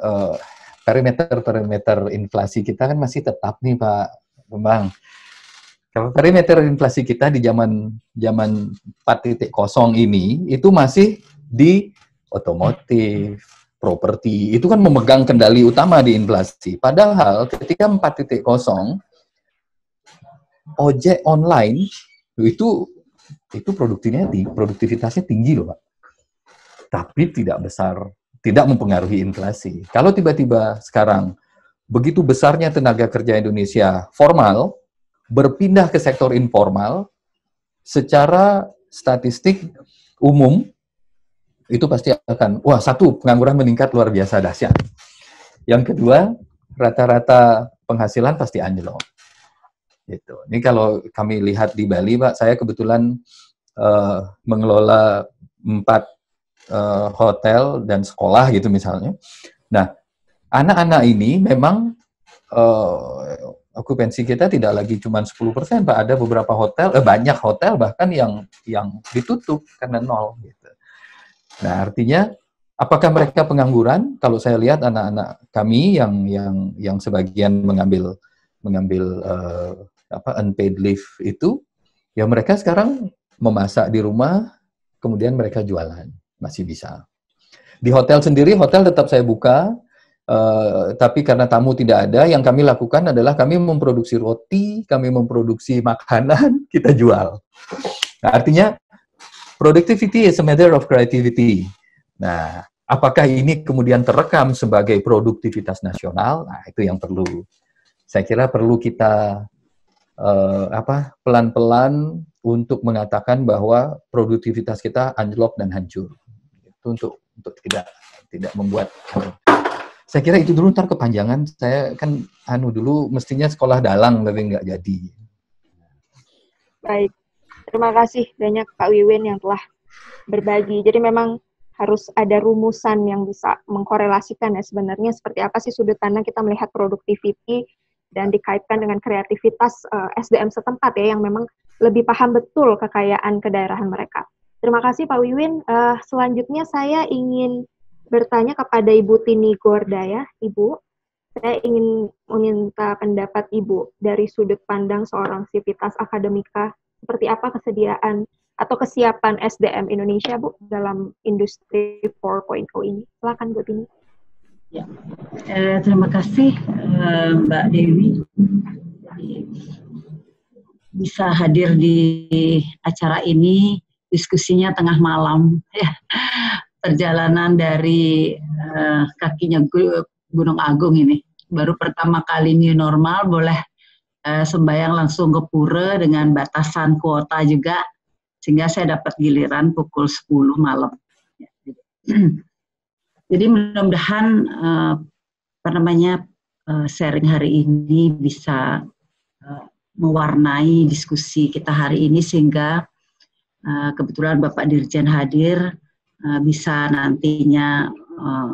perimeter inflasi kita kan masih tetap nih Pak Bambang. Kalau perimeter inflasi kita di zaman 4.0 ini itu masih di otomotif, properti, itu kan memegang kendali utama di inflasi. Padahal ketika 4.0 ojek online itu produktivitasnya tinggi loh Pak. Tapi tidak besar, tidak mempengaruhi inflasi. Kalau tiba-tiba sekarang begitu besarnya tenaga kerja Indonesia formal berpindah ke sektor informal, secara statistik umum, itu pasti akan, satu, pengangguran meningkat luar biasa dahsyat. Yang kedua, rata-rata penghasilan pasti anjlok. Gitu. Ini kalau kami lihat di Bali, Pak, saya kebetulan mengelola 4 hotel dan sekolah gitu misalnya. Nah, anak-anak ini memang okupansi kita tidak lagi cuma 10%, Pak. Ada beberapa hotel, banyak hotel bahkan yang ditutup karena 0. Gitu. Nah, artinya apakah mereka pengangguran? Kalau saya lihat anak-anak kami yang sebagian mengambil unpaid leave itu, ya mereka sekarang memasak di rumah, kemudian mereka jualan, masih bisa. Di hotel sendiri, hotel tetap saya buka. Tapi karena tamu tidak ada, yang kami lakukan adalah kami memproduksi roti, kami memproduksi makanan, kita jual. Nah, artinya productivity is a matter of creativity. Nah, apakah ini kemudian terekam sebagai produktivitas nasional? Nah, itu yang perlu. Saya kira perlu kita pelan-pelan untuk mengatakan bahwa produktivitas kita anjlok dan hancur. Itu untuk tidak membuat. Saya kira itu dulu, ntar kepanjangan. Saya kan dulu mestinya sekolah dalang, tapi nggak jadi. Baik, terima kasih banyak Pak Wiwin yang telah berbagi. Jadi memang harus ada rumusan yang bisa mengkorelasikan ya sebenarnya seperti apa sih sudut pandang kita melihat productivity dan dikaitkan dengan kreativitas SDM setempat ya, yang memang lebih paham betul kekayaan kedaerahan mereka. Terima kasih Pak Wiwin. Selanjutnya saya ingin bertanya kepada Ibu Tini Gorda ya, Ibu. Saya ingin meminta pendapat Ibu dari sudut pandang seorang sivitas akademika, seperti apa kesediaan atau kesiapan SDM Indonesia, Bu, dalam industri 4.0 ini. Silakan Bu Tini. Ya, terima kasih Mbak Dewi bisa hadir di acara ini. Diskusinya tengah malam ya. Perjalanan dari kakinya Gunung Agung ini. Baru pertama kali new normal, boleh sembahyang langsung ke pura dengan batasan kuota juga, sehingga saya dapat giliran pukul 10 malam. Jadi mudah-mudahan sharing hari ini bisa mewarnai diskusi kita hari ini, sehingga kebetulan Bapak Dirjen hadir, bisa nantinya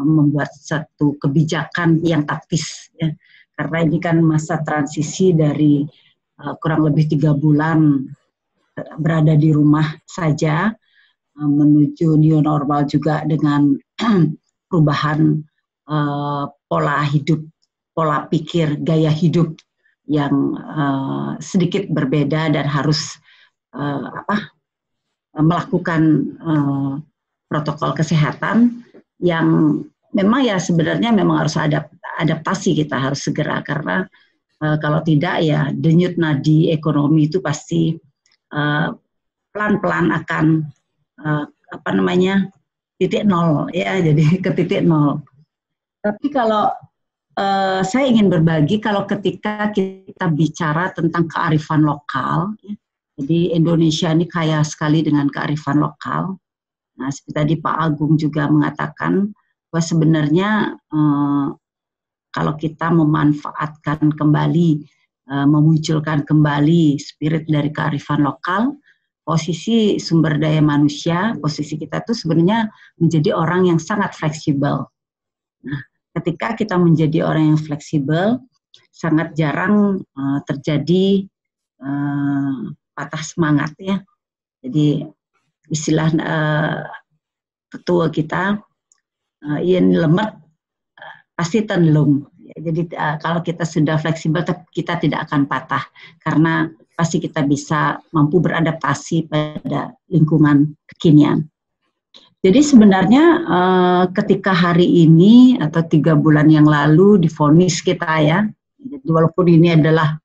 membuat satu kebijakan yang taktis ya. Karena ini kan masa transisi dari kurang lebih 3 bulan berada di rumah saja menuju new normal, juga dengan perubahan pola hidup, pola pikir, gaya hidup yang sedikit berbeda dan harus melakukan protokol kesehatan yang memang ya sebenarnya memang harus adaptasi, kita harus segera, karena kalau tidak ya denyut nadi ekonomi itu pasti pelan-pelan akan titik nol ya, jadi ke titik nol. Tapi kalau saya ingin berbagi, kalau ketika kita bicara tentang kearifan lokal, ya, jadi Indonesia ini kaya sekali dengan kearifan lokal. Nah, seperti tadi Pak Agung juga mengatakan bahwa sebenarnya kalau kita memanfaatkan kembali, memunculkan kembali spirit dari kearifan lokal, posisi sumber daya manusia, posisi kita tuh sebenarnya menjadi orang yang sangat fleksibel. Nah, ketika kita menjadi orang yang fleksibel, sangat jarang terjadi patah semangat ya. Jadi istilah ketua kita, yang lemet pasti tenlung. Jadi kalau kita sudah fleksibel, kita tidak akan patah karena pasti kita bisa mampu beradaptasi pada lingkungan kekinian. Jadi sebenarnya ketika hari ini atau 3 bulan yang lalu divonis kita ya, jadi walaupun ini adalah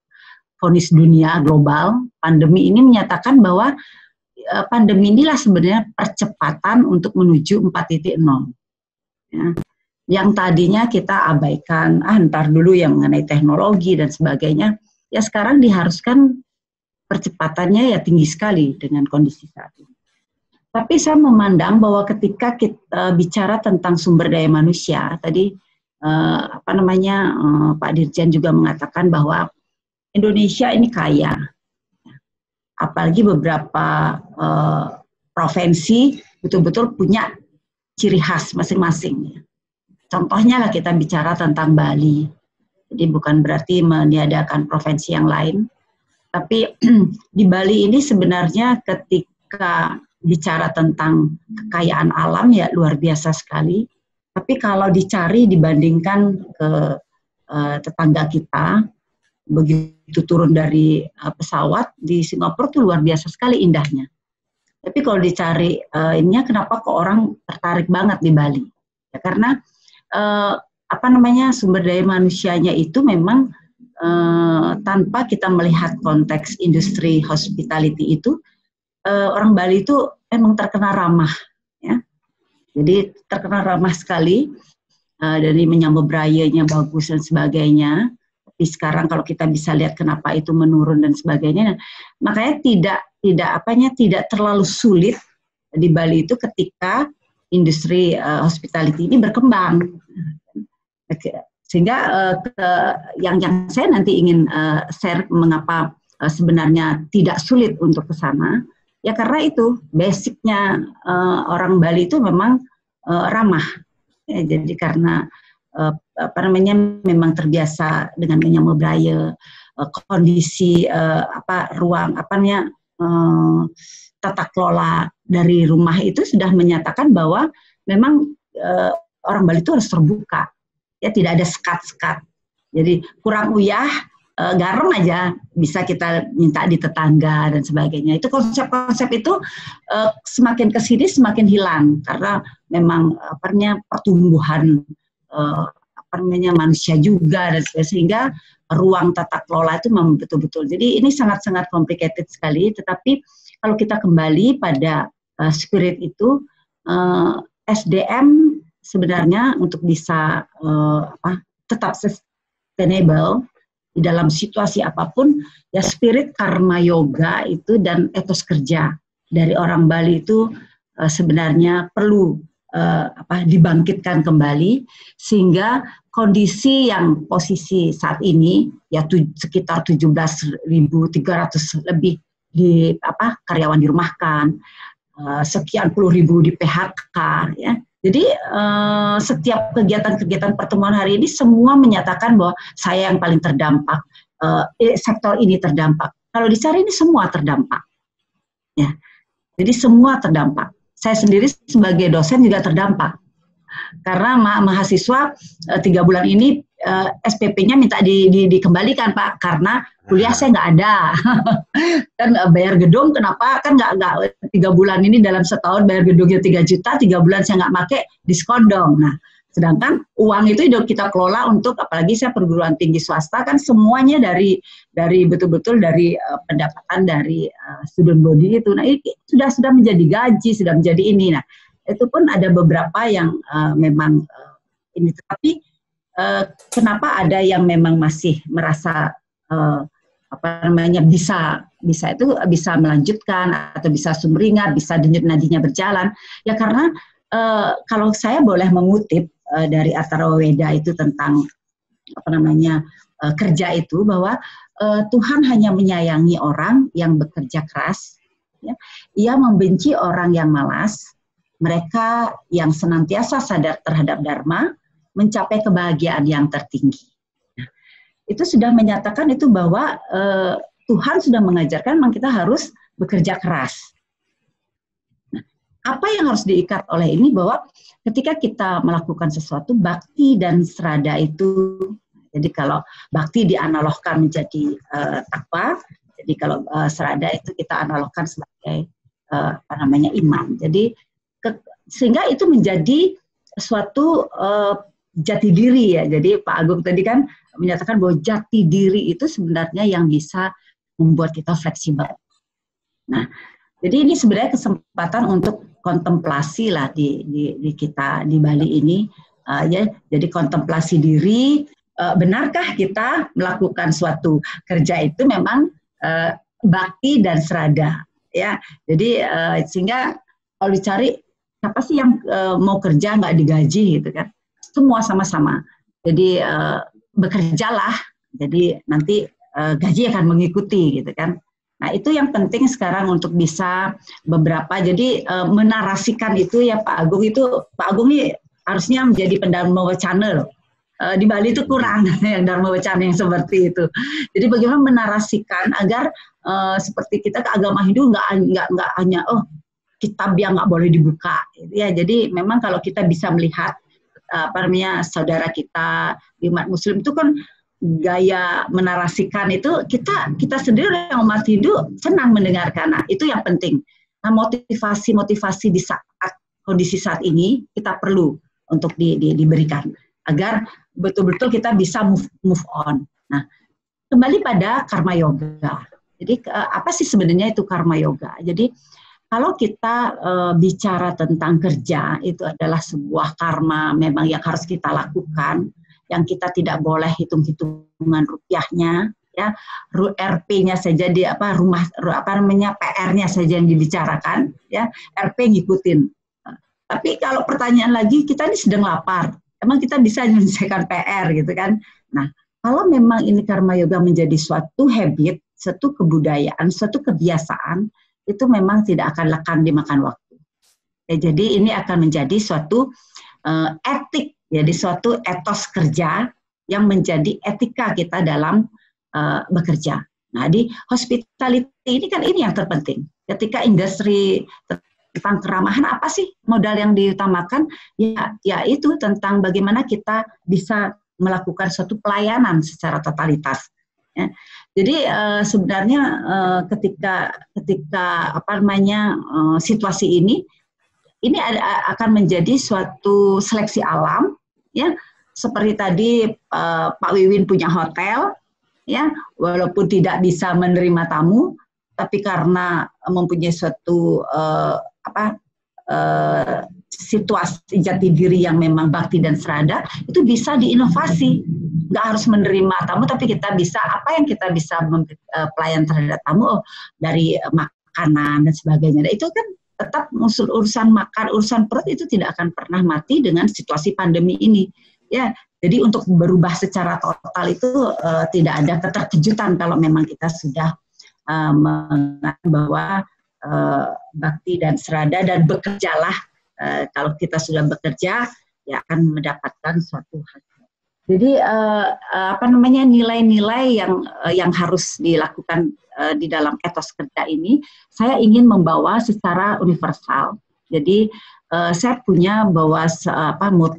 vonis dunia global, pandemi ini menyatakan bahwa pandemi inilah sebenarnya percepatan untuk menuju 4.0. Ya. Yang tadinya kita abaikan, ntar dulu yang mengenai teknologi dan sebagainya, ya sekarang diharuskan percepatannya ya tinggi sekali dengan kondisi saat ini. Tapi saya memandang bahwa ketika kita bicara tentang sumber daya manusia, tadi Pak Dirjen juga mengatakan bahwa Indonesia ini kaya, apalagi beberapa provinsi betul-betul punya ciri khas masing-masing. Contohnya lah kita bicara tentang Bali. Jadi bukan berarti meniadakan provinsi yang lain. Tapi di Bali ini sebenarnya ketika bicara tentang kekayaan alam ya luar biasa sekali. Tapi kalau dicari dibandingkan ke tetangga kita, begitu turun dari pesawat di Singapura tuh luar biasa sekali indahnya. Tapi kalau dicari ininya kenapa kok orang tertarik banget di Bali? Ya, karena sumber daya manusianya itu memang tanpa kita melihat konteks industri hospitality itu orang Bali itu emang terkenal ramah ya. Jadi terkenal ramah sekali dari menyambut budayanya bagus dan sebagainya. Tapi sekarang kalau kita bisa lihat kenapa itu menurun dan sebagainya, makanya tidak terlalu sulit di Bali itu ketika industri hospitality ini berkembang. Sehingga yang saya nanti ingin share mengapa sebenarnya tidak sulit untuk ke sana, ya karena itu basicnya orang Bali itu memang ramah. Ya, jadi karena memang terbiasa dengan menyambut budaya, kondisi ruang tata kelola dari rumah itu sudah menyatakan bahwa memang orang Bali itu harus terbuka, ya tidak ada sekat-sekat. Jadi kurang uyah, garam aja bisa kita minta di tetangga dan sebagainya. Itu konsep-konsep itu semakin kesini semakin hilang karena memang pertumbuhan manusia juga dan sebagainya, sehingga ruang tata kelola itu memang betul-betul. Jadi ini sangat-sangat complicated sekali. Tetapi kalau kita kembali pada spirit itu, SDM sebenarnya untuk bisa tetap sustainable di dalam situasi apapun, ya spirit karma yoga itu dan etos kerja dari orang Bali itu sebenarnya perlu dibangkitkan kembali sehingga kondisi yang posisi saat ini ya sekitar 17.300 lebih di karyawan dirumahkan, sekian puluh ribu di PHK ya. Jadi setiap kegiatan-kegiatan pertemuan hari ini semua menyatakan bahwa saya yang paling terdampak, sektor ini terdampak. Kalau dicari ini semua terdampak, ya. Jadi semua terdampak. Saya sendiri sebagai dosen juga terdampak karena mahasiswa 3 bulan ini SPP-nya minta dikembalikan Pak karena kuliah saya nggak ada. Kan bayar gedung kenapa kan nggak 3 bulan ini dalam setahun bayar gedungnya 3 juta, 3 bulan saya nggak pakai diskon dong. Nah sedangkan uang itu kita kelola untuk, apalagi saya perguruan tinggi swasta kan semuanya dari betul-betul dari pendapatan dari student body itu. Nah ini sudah menjadi gaji, sudah menjadi ini. Nah itu pun ada beberapa yang memang ini, tetapi kenapa ada yang memang masih merasa bisa melanjutkan atau bisa sumringah, bisa denyut nadinya berjalan, ya karena kalau saya boleh mengutip dari Atharva Weda itu tentang kerja itu, bahwa Tuhan hanya menyayangi orang yang bekerja keras Ya. Ia membenci orang yang malas, mereka yang senantiasa sadar terhadap dharma, mencapai kebahagiaan yang tertinggi. Nah, itu sudah menyatakan itu bahwa Tuhan sudah mengajarkan memang kita harus bekerja keras. Nah, apa yang harus diikat oleh ini bahwa ketika kita melakukan sesuatu, bakti dan srada itu, jadi kalau bakti dianalogkan menjadi takwa, jadi kalau srada itu kita analogkan sebagai iman. Jadi sehingga itu menjadi suatu jati diri ya. Jadi Pak Agung tadi kan menyatakan bahwa jati diri itu sebenarnya yang bisa membuat kita fleksibel. Nah, jadi ini sebenarnya kesempatan untuk kontemplasi lah di kita di Bali ini, ya. Jadi kontemplasi diri, benarkah kita melakukan suatu kerja itu memang bakti dan srada, ya. Jadi sehingga kalau dicari siapa sih yang mau kerja nggak digaji gitu kan? Semua sama-sama. Jadi bekerjalah. Jadi nanti gaji akan mengikuti gitu kan. Nah itu yang penting sekarang untuk bisa beberapa, jadi menarasikan itu ya Pak Agung ini harusnya menjadi pendharma wacana loh. Di Bali itu kurang yang dharma wacana yang seperti itu. Jadi bagaimana menarasikan agar seperti kita ke agama Hindu nggak hanya kitab yang nggak boleh dibuka, gitu ya. Jadi memang kalau kita bisa melihat saudara kita umat Muslim itu kan gaya menarasikan itu kita sendiri yang umat Hindu senang mendengarkan. Nah, itu yang penting. Nah, motivasi di saat kondisi saat ini kita perlu untuk diberikan agar betul-betul kita bisa move on. Nah, kembali pada karma yoga. Jadi apa sih sebenarnya itu karma yoga? Jadi kalau kita bicara tentang kerja, itu adalah sebuah karma memang yang harus kita lakukan, yang kita tidak boleh hitung-hitungan rupiahnya, ya, RP-nya saja PR-nya saja yang dibicarakan, ya, RP ngikutin. Tapi kalau pertanyaan lagi, kita ini sedang lapar, emang kita bisa menyelesaikan PR gitu kan? Nah, kalau memang ini karma yoga menjadi suatu habit, suatu kebudayaan, suatu kebiasaan, itu memang tidak akan lekang dimakan waktu. Ya, jadi ini akan menjadi suatu etik, jadi suatu etos kerja yang menjadi etika kita dalam bekerja. Nah, di hospitality ini kan ini yang terpenting. Ketika industri tentang keramahan, apa sih modal yang diutamakan? Ya itu tentang bagaimana kita bisa melakukan suatu pelayanan secara totalitas. Ya. Jadi sebenarnya ketika situasi ini akan menjadi suatu seleksi alam, ya, seperti tadi Pak Wiwin punya hotel, ya, walaupun tidak bisa menerima tamu, tapi karena mempunyai suatu situasi jati diri yang memang bakti dan srada, itu bisa diinovasi. Nggak harus menerima tamu, tapi kita bisa, apa yang kita bisa pelayan terhadap tamu, dari makanan dan sebagainya. Dan itu kan tetap urusan makan, urusan perut itu tidak akan pernah mati dengan situasi pandemi ini. Ya, jadi untuk berubah secara total itu tidak ada keterkejutan kalau memang kita sudah mengatakan bahwa bakti dan srada dan bekerjalah. Kalau kita sudah bekerja, ya akan mendapatkan suatu hasil. Jadi nilai-nilai yang harus dilakukan di dalam etos kerja ini, saya ingin membawa secara universal. Jadi saya punya bawa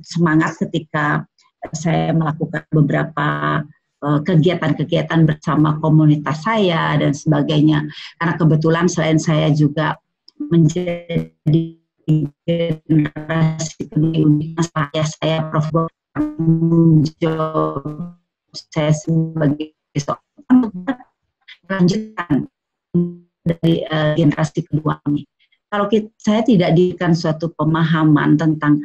semangat ketika saya melakukan beberapa kegiatan-kegiatan bersama komunitas saya dan sebagainya. Karena kebetulan selain saya juga menjadi generasi kedua, saya Prof. saya sebagai seorang lanjutan dari generasi kedua ini. Kalau saya tidak diberikan suatu pemahaman tentang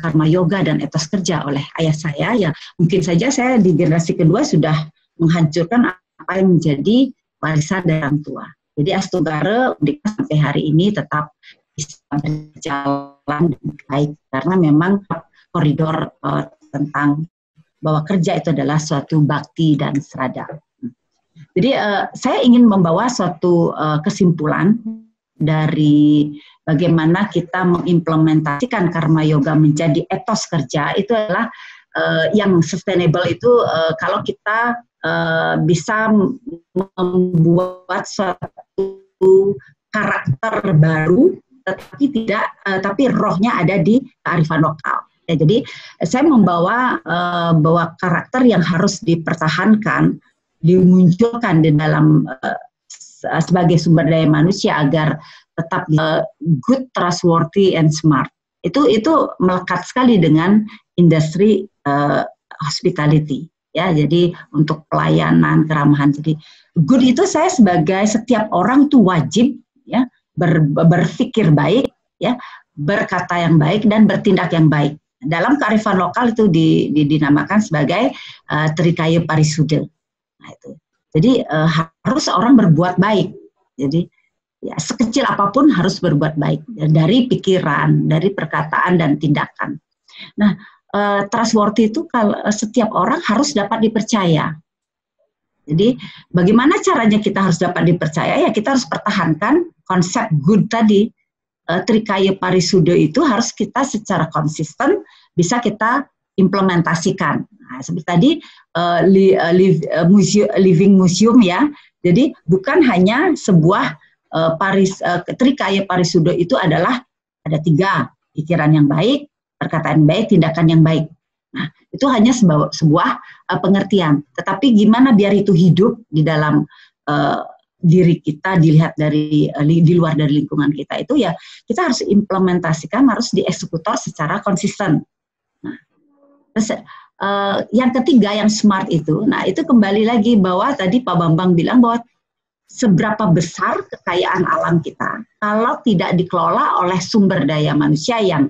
karma yoga dan etos kerja oleh ayah saya, ya mungkin saja saya di generasi kedua sudah menghancurkan apa yang menjadi warisan dari orang tua. Jadi Astugara sampai hari ini tetap bisa berjalan dengan baik karena memang koridor tentang bahwa kerja itu adalah suatu bakti dan srada. Jadi saya ingin membawa suatu kesimpulan dari bagaimana kita mengimplementasikan Karma Yoga menjadi etos kerja itu adalah yang sustainable itu kalau kita bisa membuat suatu karakter baru, tapi rohnya ada di kearifan lokal. Ya, jadi saya membawa karakter yang harus dipertahankan, dimunculkan di dalam sebagai sumber daya manusia agar tetap good, trustworthy, and smart. Itu melekat sekali dengan industri hospitality. Ya, jadi untuk pelayanan, keramahan. Jadi good itu saya sebagai setiap orang tuh wajib ya berpikir baik, ya berkata yang baik dan bertindak yang baik. Dalam kearifan lokal itu dinamakan sebagai Trikaya Parisuda. Nah, itu. Jadi harus orang berbuat baik. Jadi ya sekecil apapun harus berbuat baik dari pikiran, dari perkataan dan tindakan. Nah, trustworthy itu kalau setiap orang harus dapat dipercaya. Jadi bagaimana caranya kita harus dapat dipercaya? Ya kita harus pertahankan konsep good tadi. Trikaya Parisuda itu harus kita secara konsisten bisa kita implementasikan. Nah, seperti tadi living museum ya. Jadi bukan hanya sebuah Trikaya Parisuda itu adalah ada 3, pikiran yang baik, perkataan yang baik, tindakan yang baik. Nah, itu hanya sebuah pengertian. Tetapi gimana biar itu hidup di dalam diri kita, dilihat dari di luar dari lingkungan kita itu ya kita harus implementasikan, harus dieksekutor secara konsisten. Nah, terus yang ketiga yang smart itu, nah itu kembali lagi bahwa tadi Pak Bambang bilang bahwa seberapa besar kekayaan alam kita kalau tidak dikelola oleh sumber daya manusia yang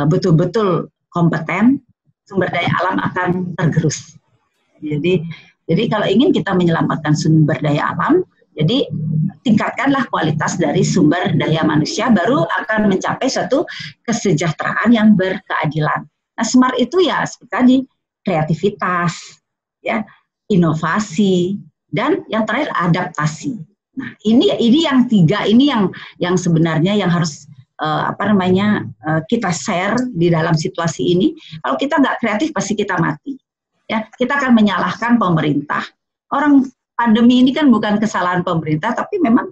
betul-betul kompeten, sumber daya alam akan tergerus. Jadi kalau ingin kita menyelamatkan sumber daya alam, jadi tingkatkanlah kualitas dari sumber daya manusia, baru akan mencapai suatu kesejahteraan yang berkeadilan. Nah, smart itu ya seperti tadi kreativitas, ya, inovasi, dan yang terakhir adaptasi. Nah, ini yang 3 ini yang sebenarnya yang harus kita share di dalam situasi ini. Kalau kita nggak kreatif pasti kita mati. Ya, kita akan menyalahkan pemerintah. Orang pandemi ini kan bukan kesalahan pemerintah, tapi memang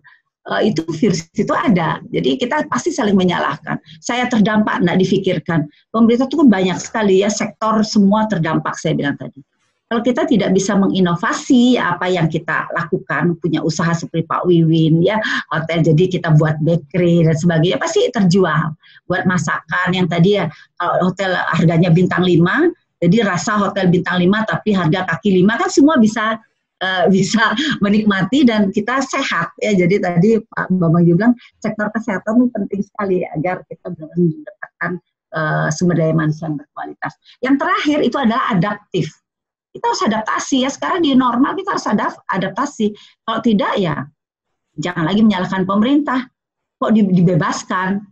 itu virus itu ada. Jadi kita pasti saling menyalahkan. Saya terdampak, nggak difikirkan. Pemerintah itu kan banyak sekali ya, sektor semua terdampak saya bilang tadi. Kalau kita tidak bisa menginovasi apa yang kita lakukan, punya usaha seperti Pak Wiwin, ya hotel, jadi kita buat bakery dan sebagainya, pasti terjual. Buat masakan yang tadi ya, kalau hotel harganya bintang 5, jadi rasa hotel bintang 5 tapi harga kaki 5 kan semua bisa menikmati dan kita sehat ya. Jadi tadi Pak Bambang juga bilang sektor kesehatan itu penting sekali agar kita mendapatkan sumber daya manusia yang berkualitas. Yang terakhir itu adalah adaptif. Kita harus adaptasi ya. Sekarang di normal kita harus adaptasi. Kalau tidak ya jangan lagi menyalahkan pemerintah. Kok dibebaskan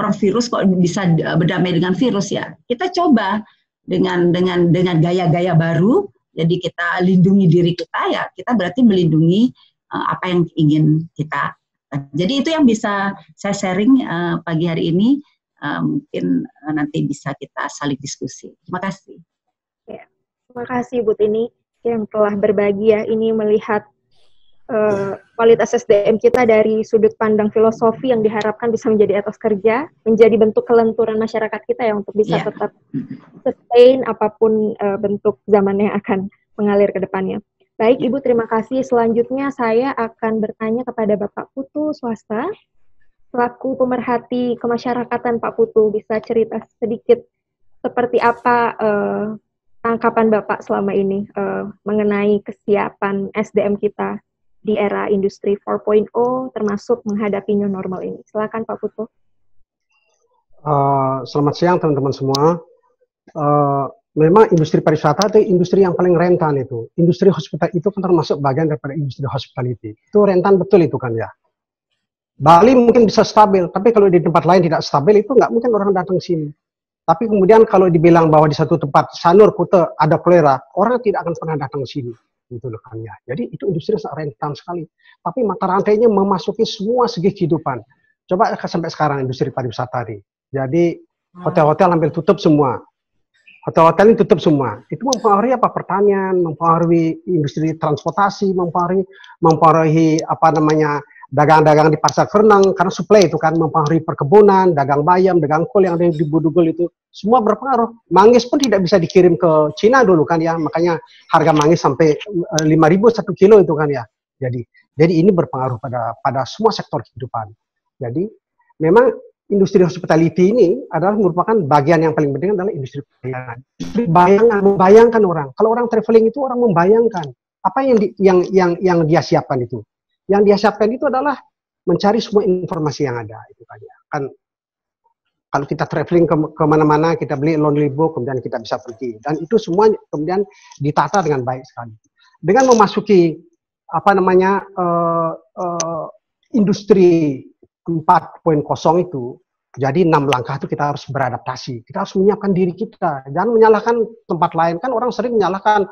orang virus kok bisa berdamai dengan virus ya. Kita coba dengan gaya-gaya baru. Jadi kita lindungi diri kita ya, kita berarti melindungi apa yang ingin kita. Jadi itu yang bisa saya sharing pagi hari ini. Mungkin nanti bisa kita saling diskusi. Terima kasih. Ya, terima kasih Bu Tini yang telah berbagi ya. Ini melihat kualitas SDM kita dari sudut pandang filosofi yang diharapkan bisa menjadi etos kerja, menjadi bentuk kelenturan masyarakat kita ya untuk bisa tetap sustain apapun bentuk zaman yang akan mengalir ke depannya. Baik Ibu, terima kasih. Selanjutnya saya akan bertanya kepada Bapak Putu Swasta, selaku pemerhati kemasyarakatan. Pak Putu, bisa cerita sedikit seperti apa tangkapan Bapak selama ini mengenai kesiapan SDM kita di era industri 4.0 termasuk menghadapi new normal ini. Silakan Pak Putu. Selamat siang teman-teman semua. Memang industri pariwisata itu industri yang paling rentan itu. Industri hospitality itu kan termasuk bagian daripada industri hospitality. Itu rentan betul itu kan ya. Bali mungkin bisa stabil, tapi kalau di tempat lain tidak stabil itu nggak mungkin orang datang sini. Tapi kemudian kalau dibilang bahwa di satu tempat Sanur, Kuta ada kolera, orang tidak akan pernah datang ke sini. gitu loh kan ya. Jadi itu industri sangat rentan sekali. Tapi mata rantainya memasuki semua segi kehidupan. Coba sampai sekarang industri pariwisata nih. Jadi hotel-hotel hampir tutup semua. Hotel-hotel ini tutup semua. Itu mempengaruhi apa? Pertanian, mempengaruhi industri transportasi, mempengaruhi apa namanya dagang-dagang di pasar Kerenang karena suplai itu kan, mempengaruhi perkebunan, dagang bayam, dagang kol yang ada di Budugul itu semua berpengaruh. Manggis pun tidak bisa dikirim ke Cina dulu kan ya, makanya harga manggis sampai 5.000 1 kilo itu kan ya. Jadi ini berpengaruh pada semua sektor kehidupan. Jadi memang industri hospitality ini adalah merupakan bagian yang paling penting adalah industri bayangan. Membayangkan orang. Kalau orang traveling itu orang membayangkan apa yang dia siapkan itu. Yang dia siapkan itu adalah mencari semua informasi yang ada itu kan ya. Kan kalau kita traveling ke mana-mana, kita beli lonely book, kemudian kita bisa pergi. Dan itu semua kemudian ditata dengan baik sekali. Dengan memasuki apa namanya industri 4.0 itu, jadi 6 langkah itu kita harus beradaptasi. Kita harus menyiapkan diri kita. Jangan menyalahkan tempat lain. Kan orang sering menyalahkan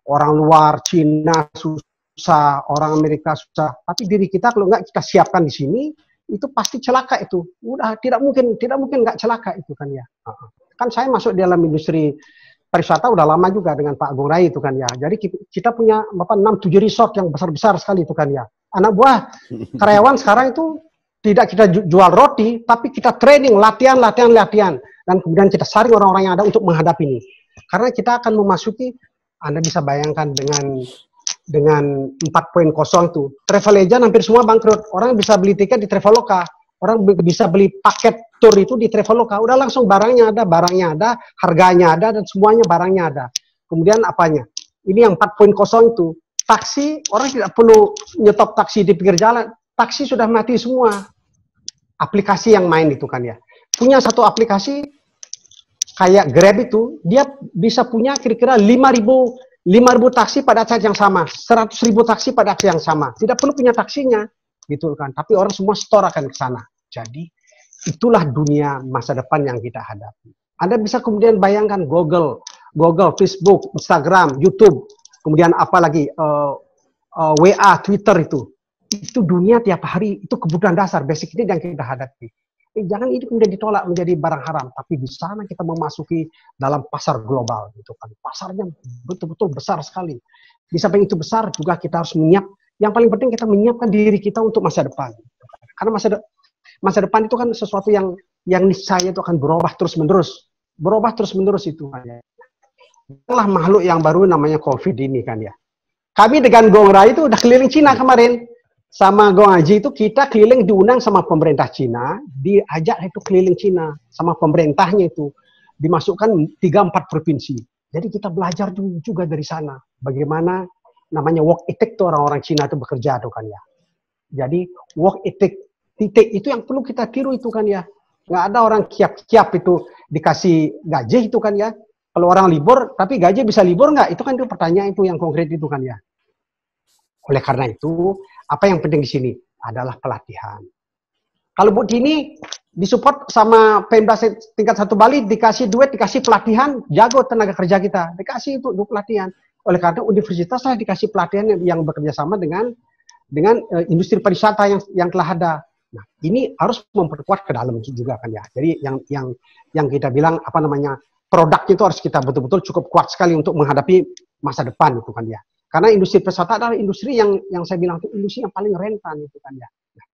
orang luar, Cina susah, orang Amerika susah. Tapi diri kita kalau nggak kita siapkan di sini, itu pasti celaka itu. Udah tidak mungkin nggak celaka itu kan ya. Kan saya masuk di dalam industri pariwisata udah lama juga dengan Pak Agung Rai itu kan ya. Jadi kita punya 6-7 resort yang besar-besar sekali itu kan ya. Anak buah karyawan sekarang itu tidak kita jual roti, tapi kita training, latihan, dan kemudian kita saring orang-orang yang ada untuk menghadapi ini. Karena kita akan memasuki, Anda bisa bayangkan dengan 4.0 itu, travel agent hampir semua bangkrut. Orang bisa beli tiket di Traveloka, orang bisa beli paket tour itu di Traveloka, udah langsung barangnya ada, harganya ada, dan semuanya barangnya ada. Kemudian apanya? Ini yang 4.0 itu, taksi, orang tidak perlu nyetop taksi di pinggir jalan, taksi sudah mati semua. Aplikasi yang main itu kan ya. Punya satu aplikasi kayak Grab itu, dia bisa punya kira-kira 5.000 taksi pada saat yang sama, 100.000 taksi pada saat yang sama. Tidak perlu punya taksinya, gitu kan. Tapi orang semua store akan ke sana. Jadi itulah dunia masa depan yang kita hadapi. Anda bisa kemudian bayangkan Google, Facebook, Instagram, YouTube, kemudian apalagi WA, Twitter itu dunia tiap hari, itu kebutuhan dasar, basic ini yang kita hadapi. Jangan ini kemudian ditolak menjadi barang haram, tapi di sana kita memasuki dalam pasar global, gitu kan. Pasarnya betul-betul besar sekali. Di samping itu besar juga kita harus yang paling penting kita menyiapkan diri kita untuk masa depan. Karena masa depan itu kan sesuatu yang niscaya itu akan berubah terus-menerus itu kan ya. Itulah makhluk yang baru namanya COVID ini kan ya. Kami dengan Gong Rai itu udah keliling Cina kemarin. Sama Gong Haji itu kita keliling diundang sama pemerintah Cina, diajak itu keliling Cina sama pemerintahnya itu, dimasukkan 3-4 provinsi. Jadi kita belajar juga dari sana, bagaimana namanya work ethic tuh orang-orang Cina itu bekerja tuh kan ya. Jadi work ethic titik itu yang perlu kita tiru itu kan ya. Nggak ada orang kiap-kiap itu dikasih gaji itu kan ya. Kalau orang libur, tapi gaji bisa libur nggak? Itu kan itu pertanyaan itu yang konkret itu kan ya. Oleh karena itu, apa yang penting di sini adalah pelatihan. Kalau Bu Dini disupport sama Pemda tingkat 1 Bali, dikasih duit, dikasih pelatihan, jago tenaga kerja kita, dikasih itu pelatihan. Oleh karena universitas saya dikasih pelatihan yang bekerja sama dengan industri pariwisata yang telah ada. Nah, ini harus memperkuat ke dalam juga kan ya. Jadi yang kita bilang apa namanya produknya itu harus kita betul-betul cukup kuat sekali untuk menghadapi masa depan itu kan ya. Karena industri pariwisata adalah industri yang saya bilang itu industri yang paling rentan itu kan ya. Nah,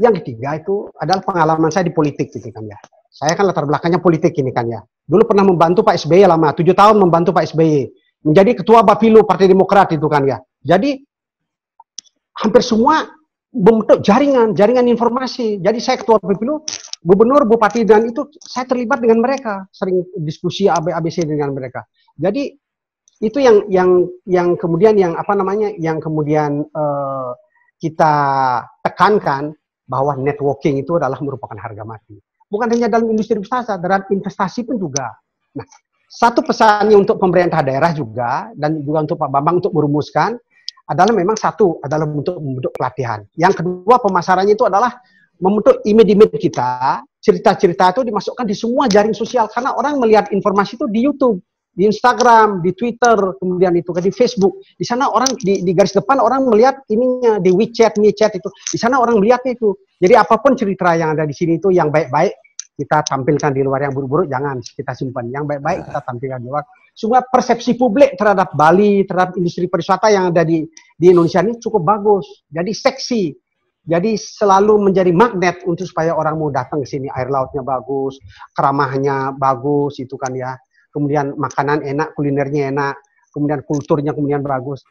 yang ketiga itu adalah pengalaman saya di politik gitu kan ya. Saya kan latar belakangnya politik ini kan ya. Dulu pernah membantu Pak SBY lama, 7 tahun membantu Pak SBY. Menjadi ketua Bapilu Partai Demokrat itu kan ya. Jadi hampir semua membentuk jaringan informasi. Jadi saya ketua Bapilu, gubernur, bupati dan itu saya terlibat dengan mereka, sering diskusi ABC dengan mereka. Jadi itu yang kemudian yang kemudian kita tekankan bahwa networking itu adalah merupakan harga mati. Bukan hanya dalam industri wisata, dalam investasi pun juga. Nah, satu pesannya untuk pemerintah daerah juga dan juga untuk Pak Bambang untuk merumuskan adalah memang satu adalah untuk membentuk pelatihan. Yang kedua pemasarannya itu adalah membentuk image kita, cerita-cerita itu dimasukkan di semua jaring sosial karena orang melihat informasi itu di YouTube. di Instagram, di Twitter, kemudian itu di Facebook. Di sana orang di garis depan orang melihat ininya di WeChat itu. Di sana orang melihat itu. Jadi apapun cerita yang ada di sini itu yang baik-baik kita tampilkan di luar, yang buruk-buruk jangan kita simpan. Yang baik-baik kita tampilkan di luar. Sehingga persepsi publik terhadap Bali, terhadap industri pariwisata yang ada di Indonesia ini cukup bagus. Jadi seksi. Jadi selalu menjadi magnet untuk supaya orang mau datang ke sini. Air lautnya bagus, keramahnya bagus itu kan ya. Kemudian makanan enak, kulinernya enak, kemudian kulturnya kemudian bagus.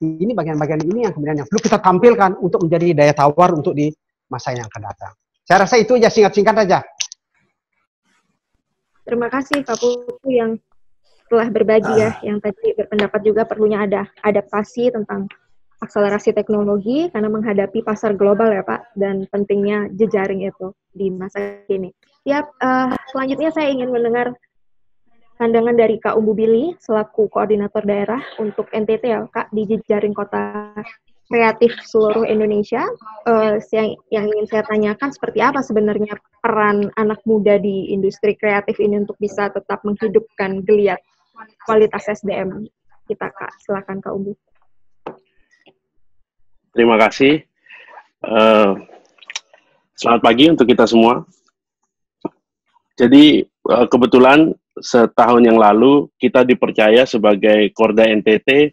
Ini bagian-bagian ini yang kemudian yang perlu kita tampilkan untuk menjadi daya tawar untuk di masa yang akan datang. Saya rasa itu aja, singkat-singkat aja. Terima kasih Pak Putu yang telah berbagi ya, yang tadi berpendapat juga perlunya ada adaptasi tentang akselerasi teknologi karena menghadapi pasar global ya Pak, dan pentingnya jejaring itu di masa kini. Siap, selanjutnya saya ingin mendengar pandangan dari Kak Umbu Billy selaku koordinator daerah untuk NTT ya Kak, di jejaring kota kreatif seluruh Indonesia. Yang ingin saya tanyakan, seperti apa sebenarnya peran anak muda di industri kreatif ini untuk bisa tetap menghidupkan geliat kualitas SDM kita Kak. Silakan Kak Umbu. Terima kasih. Selamat pagi untuk kita semua. Jadi kebetulan setahun yang lalu kita dipercaya sebagai Korda NTT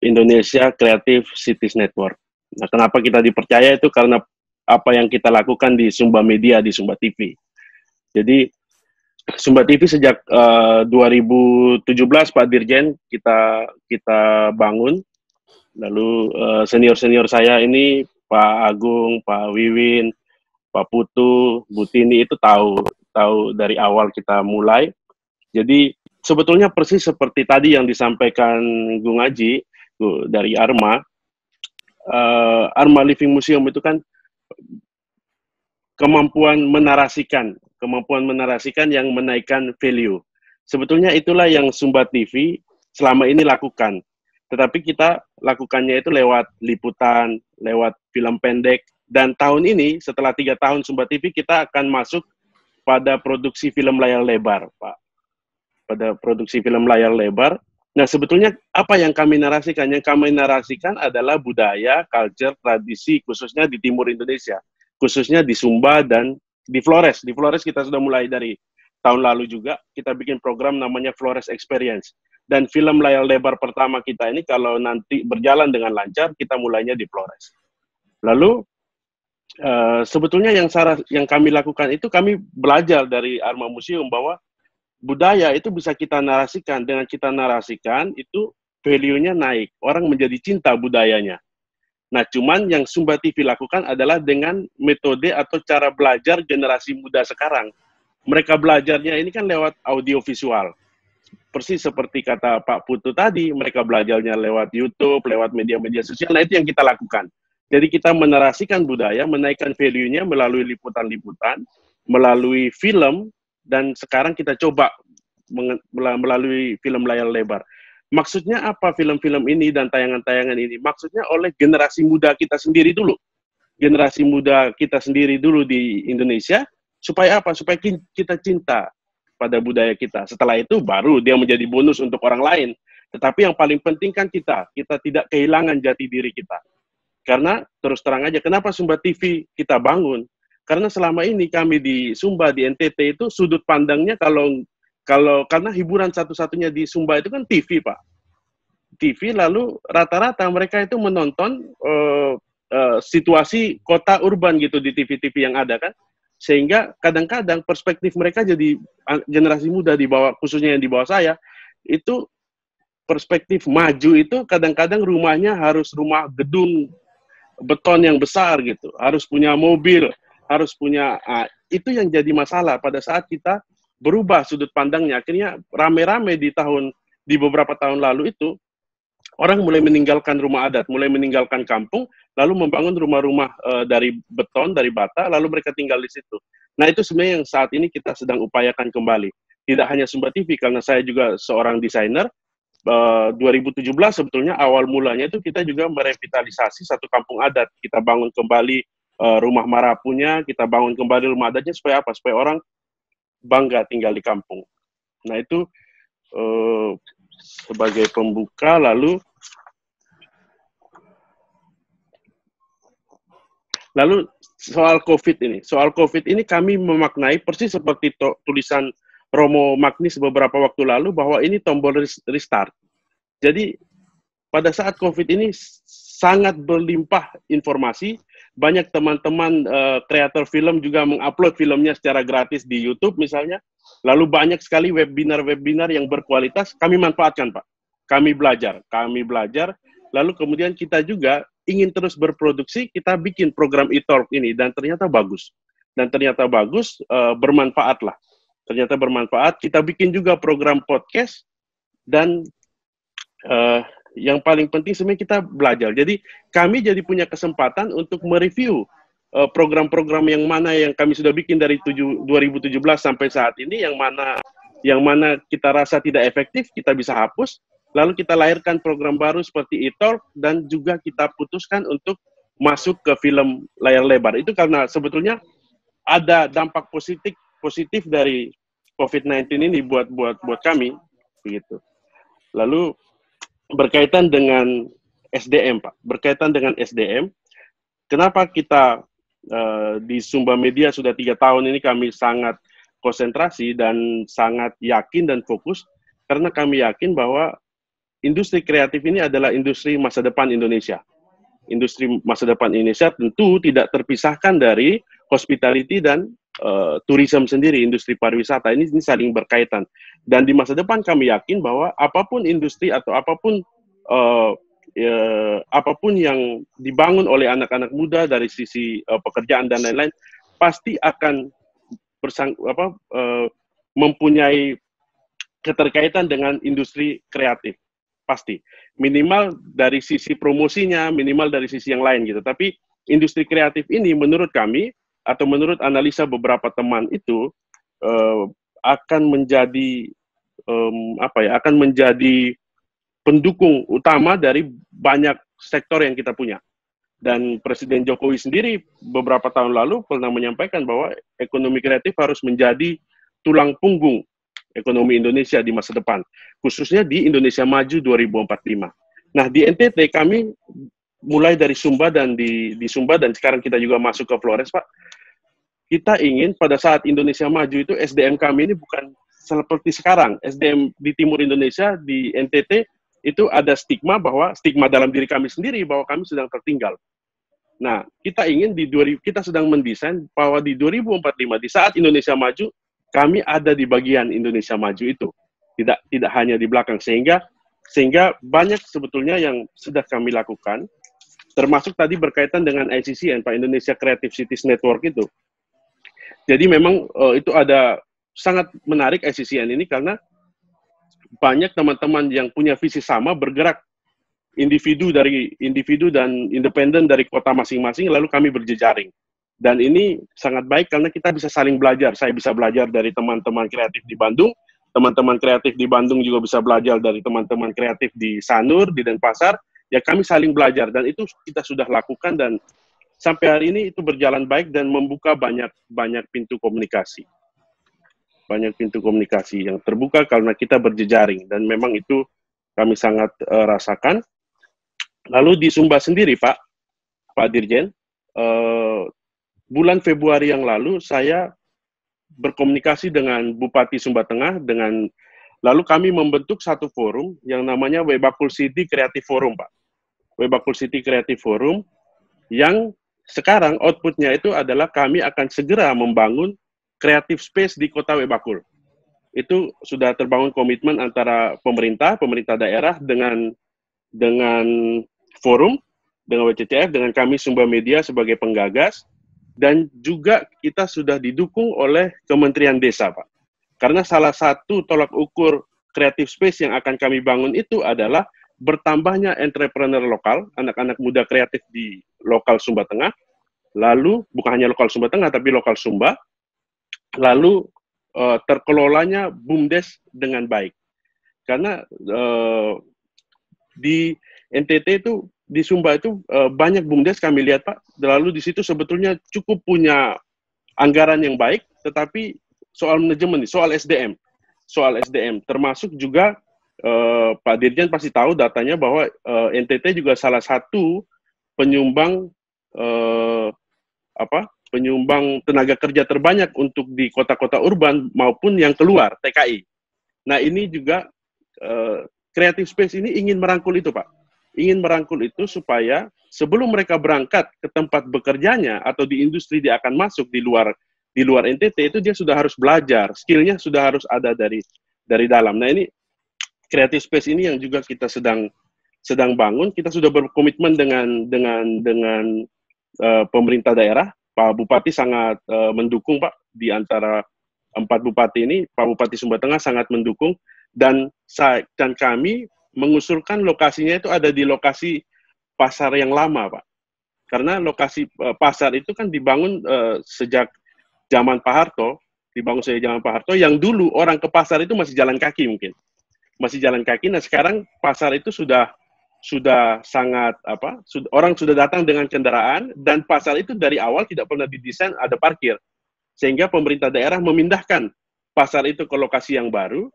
Indonesia Creative Cities Network. Nah, kenapa kita dipercaya itu karena apa yang kita lakukan di Sumba Media, di Sumba TV. Jadi Sumba TV sejak 2017 Pak Dirjen kita bangun. Lalu senior-senior saya ini Pak Agung, Pak Wiwin, Pak Putu, Bu Tini itu tahu dari awal kita mulai. Jadi sebetulnya persis seperti tadi yang disampaikan Gung Aji dari Arma Living Museum itu kan kemampuan menarasikan yang menaikkan value. Sebetulnya itulah yang Sumba TV selama ini lakukan. Tetapi kita lakukannya itu lewat liputan, lewat film pendek. Dan tahun ini, setelah 3 tahun Sumba TV, kita akan masuk pada produksi film layar lebar, Pak. Pada produksi film layar lebar. Nah, sebetulnya apa yang kami narasikan? Yang kami narasikan adalah budaya, culture, tradisi, khususnya di timur Indonesia. Khususnya di Sumba dan di Flores. Di Flores kita sudah mulai dari tahun lalu juga. Kita bikin program namanya Flores Experience. Dan film layar lebar pertama kita ini kalau nanti berjalan dengan lancar, kita mulainya di Flores. Lalu, sebetulnya yang kami lakukan itu kami belajar dari Arma Museum bahwa budaya itu bisa kita narasikan. Dengan kita narasikan, itu value-nya naik. Orang menjadi cinta budayanya. Nah, cuman yang Sumba TV lakukan adalah dengan metode atau cara belajar generasi muda sekarang. Mereka belajarnya ini kan lewat audiovisual. Persis seperti kata Pak Putu tadi, mereka belajarnya lewat YouTube, lewat media-media sosial. Nah, itu yang kita lakukan. Jadi kita menarasikan budaya, menaikkan value-nya melalui liputan-liputan, melalui film, dan sekarang kita coba melalui film layar lebar. Maksudnya apa film-film ini dan tayangan-tayangan ini? Maksudnya oleh generasi muda kita sendiri dulu. Generasi muda kita sendiri dulu di Indonesia, supaya apa? Supaya kita cinta pada budaya kita. Setelah itu baru dia menjadi bonus untuk orang lain. Tetapi yang paling penting kan kita tidak kehilangan jati diri kita. Karena terus terang aja, kenapa Sumba TV kita bangun? Karena selama ini kami di Sumba, di NTT itu sudut pandangnya karena hiburan satu-satunya di Sumba itu kan TV, Pak. TV, lalu rata-rata mereka itu menonton situasi kota urban gitu di TV-TV yang ada kan. Sehingga kadang-kadang perspektif mereka jadi generasi muda di bawah, khususnya yang di bawah saya, itu perspektif maju itu kadang-kadang rumahnya harus rumah gedung beton yang besar gitu, harus punya mobil, harus punya, itu yang jadi masalah pada saat kita berubah sudut pandangnya. Akhirnya rame-rame di beberapa tahun lalu itu, orang mulai meninggalkan rumah adat, mulai meninggalkan kampung, lalu membangun rumah-rumah dari beton, dari bata, lalu mereka tinggal di situ. Nah, itu sebenarnya yang saat ini kita sedang upayakan kembali. Tidak hanya Sumba TV, karena saya juga seorang desainer. 2017 sebetulnya awal mulanya itu kita juga merevitalisasi satu kampung adat. Kita bangun kembali rumah marapunya, kita bangun kembali rumah adatnya supaya apa? Supaya orang bangga tinggal di kampung. Nah, itu sebagai pembuka, lalu soal COVID ini kami memaknai persis seperti tulisan Romo Magnis beberapa waktu lalu bahwa ini tombol restart. Jadi pada saat COVID ini sangat berlimpah informasi, banyak teman-teman kreator film juga mengupload filmnya secara gratis di YouTube misalnya, lalu banyak sekali webinar-webinar yang berkualitas, kami manfaatkan Pak. Kami belajar, lalu kemudian kita juga ingin terus berproduksi, kita bikin program eTalk ini, dan ternyata bagus. Bermanfaat lah. Ternyata bermanfaat, kita bikin juga program podcast, dan yang paling penting sebenarnya kita belajar. Jadi kami jadi punya kesempatan untuk mereview program-program yang mana yang kami sudah bikin dari 2017 sampai saat ini, yang mana kita rasa tidak efektif, kita bisa hapus. Lalu kita lahirkan program baru seperti eTalk, dan juga kita putuskan untuk masuk ke film layar lebar. Itu karena sebetulnya ada dampak positif dari COVID-19 ini buat kami, begitu. Lalu berkaitan dengan SDM, Pak. Kenapa kita di Sumba Media sudah 3 tahun ini kami sangat konsentrasi dan sangat yakin dan fokus, karena kami yakin bahwa industri kreatif ini adalah industri masa depan Indonesia. Industri masa depan Indonesia tentu tidak terpisahkan dari hospitality dan tourism sendiri, industri pariwisata. Ini saling berkaitan. Dan di masa depan kami yakin bahwa apapun industri atau apapun yang dibangun oleh anak-anak muda dari sisi pekerjaan dan lain-lain, pasti akan mempunyai keterkaitan dengan industri kreatif. Pasti. Minimal dari sisi promosinya, minimal dari sisi yang lain gitu. Tapi industri kreatif ini menurut kami, atau menurut analisa beberapa teman itu, akan menjadi pendukung utama dari banyak sektor yang kita punya. Dan Presiden Jokowi sendiri beberapa tahun lalu pernah menyampaikan bahwa ekonomi kreatif harus menjadi tulang punggung ekonomi Indonesia di masa depan, khususnya di Indonesia Maju 2045. Nah, di NTT kami mulai dari Sumba dan di Sumba, dan sekarang kita juga masuk ke Flores, Pak. Kita ingin pada saat Indonesia Maju itu SDM kami ini bukan seperti sekarang. SDM di Timur Indonesia, di NTT, itu ada stigma dalam diri kami sendiri bahwa kami sedang tertinggal. Nah, kita sedang mendesain bahwa di 2045, di saat Indonesia Maju, kami ada di bagian Indonesia Maju itu, tidak hanya di belakang, sehingga banyak sebetulnya yang sudah kami lakukan, termasuk tadi berkaitan dengan ICCN, Pak, Indonesia Creative Cities Network itu. Jadi memang itu ada sangat menarik ICCN ini, karena banyak teman-teman yang punya visi sama bergerak individu dan independen dari kota masing-masing, lalu kami berjejaring. Dan ini sangat baik karena kita bisa saling belajar. Saya bisa belajar dari teman-teman kreatif di Bandung, teman-teman kreatif di Bandung juga bisa belajar dari teman-teman kreatif di Sanur, di Denpasar. Ya kami saling belajar, dan itu kita sudah lakukan, dan sampai hari ini itu berjalan baik dan membuka banyak pintu komunikasi. Banyak pintu komunikasi yang terbuka karena kita berjejaring, dan memang itu kami sangat rasakan. Lalu di Sumba sendiri, Pak Dirjen, bulan Februari yang lalu saya berkomunikasi dengan Bupati Sumba Tengah, lalu kami membentuk satu forum yang namanya Webakul City Creative Forum, Pak. Webakul City Creative Forum, yang sekarang outputnya itu adalah kami akan segera membangun creative space di kota Webakul. Itu sudah terbangun komitmen antara pemerintah daerah dengan forum, dengan WCCF, dengan kami Sumba Media sebagai penggagas, dan juga kita sudah didukung oleh Kementerian Desa, Pak. Karena salah satu tolak ukur creative space yang akan kami bangun itu adalah bertambahnya entrepreneur lokal, anak-anak muda kreatif di lokal Sumba Tengah, lalu bukan hanya lokal Sumba Tengah, tapi lokal Sumba, lalu terkelolanya BUMDes dengan baik. Karena di NTT itu, di Sumba itu banyak BUMDes kami lihat, Pak, lalu di situ sebetulnya cukup punya anggaran yang baik, tetapi soal manajemen, soal SDM. soal SDM, termasuk juga Pak Dirjen pasti tahu datanya bahwa NTT juga salah satu penyumbang penyumbang tenaga kerja terbanyak untuk di kota-kota urban maupun yang keluar TKI. Nah ini juga Creative Space ini ingin merangkul itu, Pak. Ingin merangkul itu supaya sebelum mereka berangkat ke tempat bekerjanya atau di industri dia akan masuk di luar NTT itu dia sudah harus belajar, skillnya sudah harus ada dari dalam. Nah ini Creative Space ini yang juga kita sedang bangun. Kita sudah berkomitmen dengan pemerintah daerah. Pak Bupati sangat mendukung, Pak. Di antara 4 bupati ini, Pak Bupati Sumba Tengah sangat mendukung, dan kami mengusulkan lokasinya itu ada di lokasi pasar yang lama, Pak. Karena lokasi pasar itu kan dibangun sejak zaman Pak Harto, yang dulu orang ke pasar itu masih jalan kaki mungkin. Masih jalan kaki. Nah sekarang pasar itu sudah sangat orang sudah datang dengan kendaraan, dan pasar itu dari awal tidak pernah didesain ada parkir, sehingga pemerintah daerah memindahkan pasar itu ke lokasi yang baru,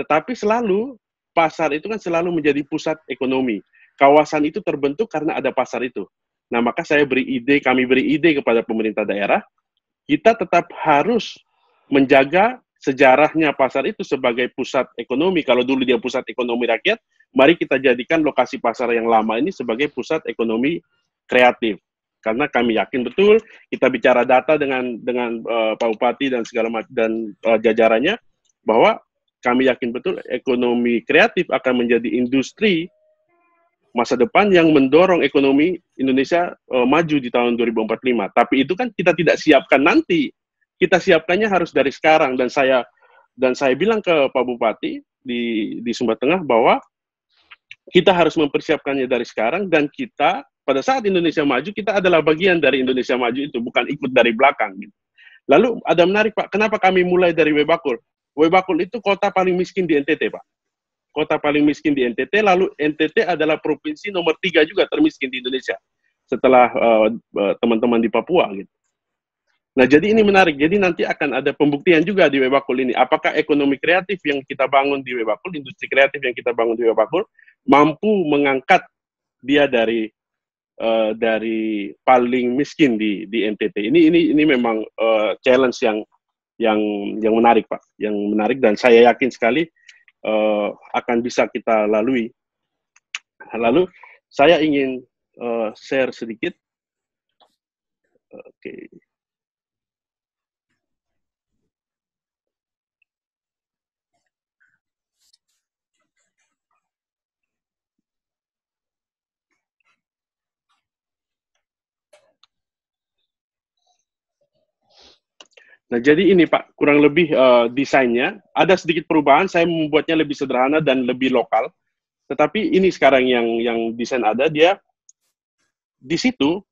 tetapi selalu pasar itu kan selalu menjadi pusat ekonomi. Kawasan itu terbentuk karena ada pasar itu. Nah maka kami beri ide kepada pemerintah daerah, kita tetap harus menjaga sejarahnya pasar itu sebagai pusat ekonomi. Kalau dulu dia pusat ekonomi rakyat, mari kita jadikan lokasi pasar yang lama ini sebagai pusat ekonomi kreatif. Karena kami yakin betul, kita bicara data dengan Pak Bupati dan segala macam dan jajarannya, bahwa kami yakin betul ekonomi kreatif akan menjadi industri masa depan yang mendorong ekonomi Indonesia maju di tahun 2045. Tapi itu kan kita tidak siapkan nanti. Kita siapkannya harus dari sekarang, dan saya bilang ke Pak Bupati di Sumba Tengah bahwa kita harus mempersiapkannya dari sekarang, dan kita pada saat Indonesia maju, kita adalah bagian dari Indonesia maju itu, bukan ikut dari belakang. Gitu. Lalu ada menarik, Pak, kenapa kami mulai dari Webakul? Webakul itu kota paling miskin di NTT, Pak. Kota paling miskin di NTT, lalu NTT adalah provinsi nomor 3 juga termiskin di Indonesia, setelah teman-teman di Papua. Gitu. Nah, jadi ini menarik. Jadi nanti akan ada pembuktian juga di Webakul ini. Apakah ekonomi kreatif yang kita bangun di Webakul, industri kreatif yang kita bangun di Webakul, mampu mengangkat dia dari paling miskin di NTT. Ini memang challenge yang menarik, Pak. Yang menarik, dan saya yakin sekali akan bisa kita lalui. Lalu saya ingin share sedikit. Oke. Nah, jadi ini Pak, kurang lebih desainnya. Ada sedikit perubahan, saya membuatnya lebih sederhana dan lebih lokal. Tetapi ini sekarang yang desain ada, dia di situ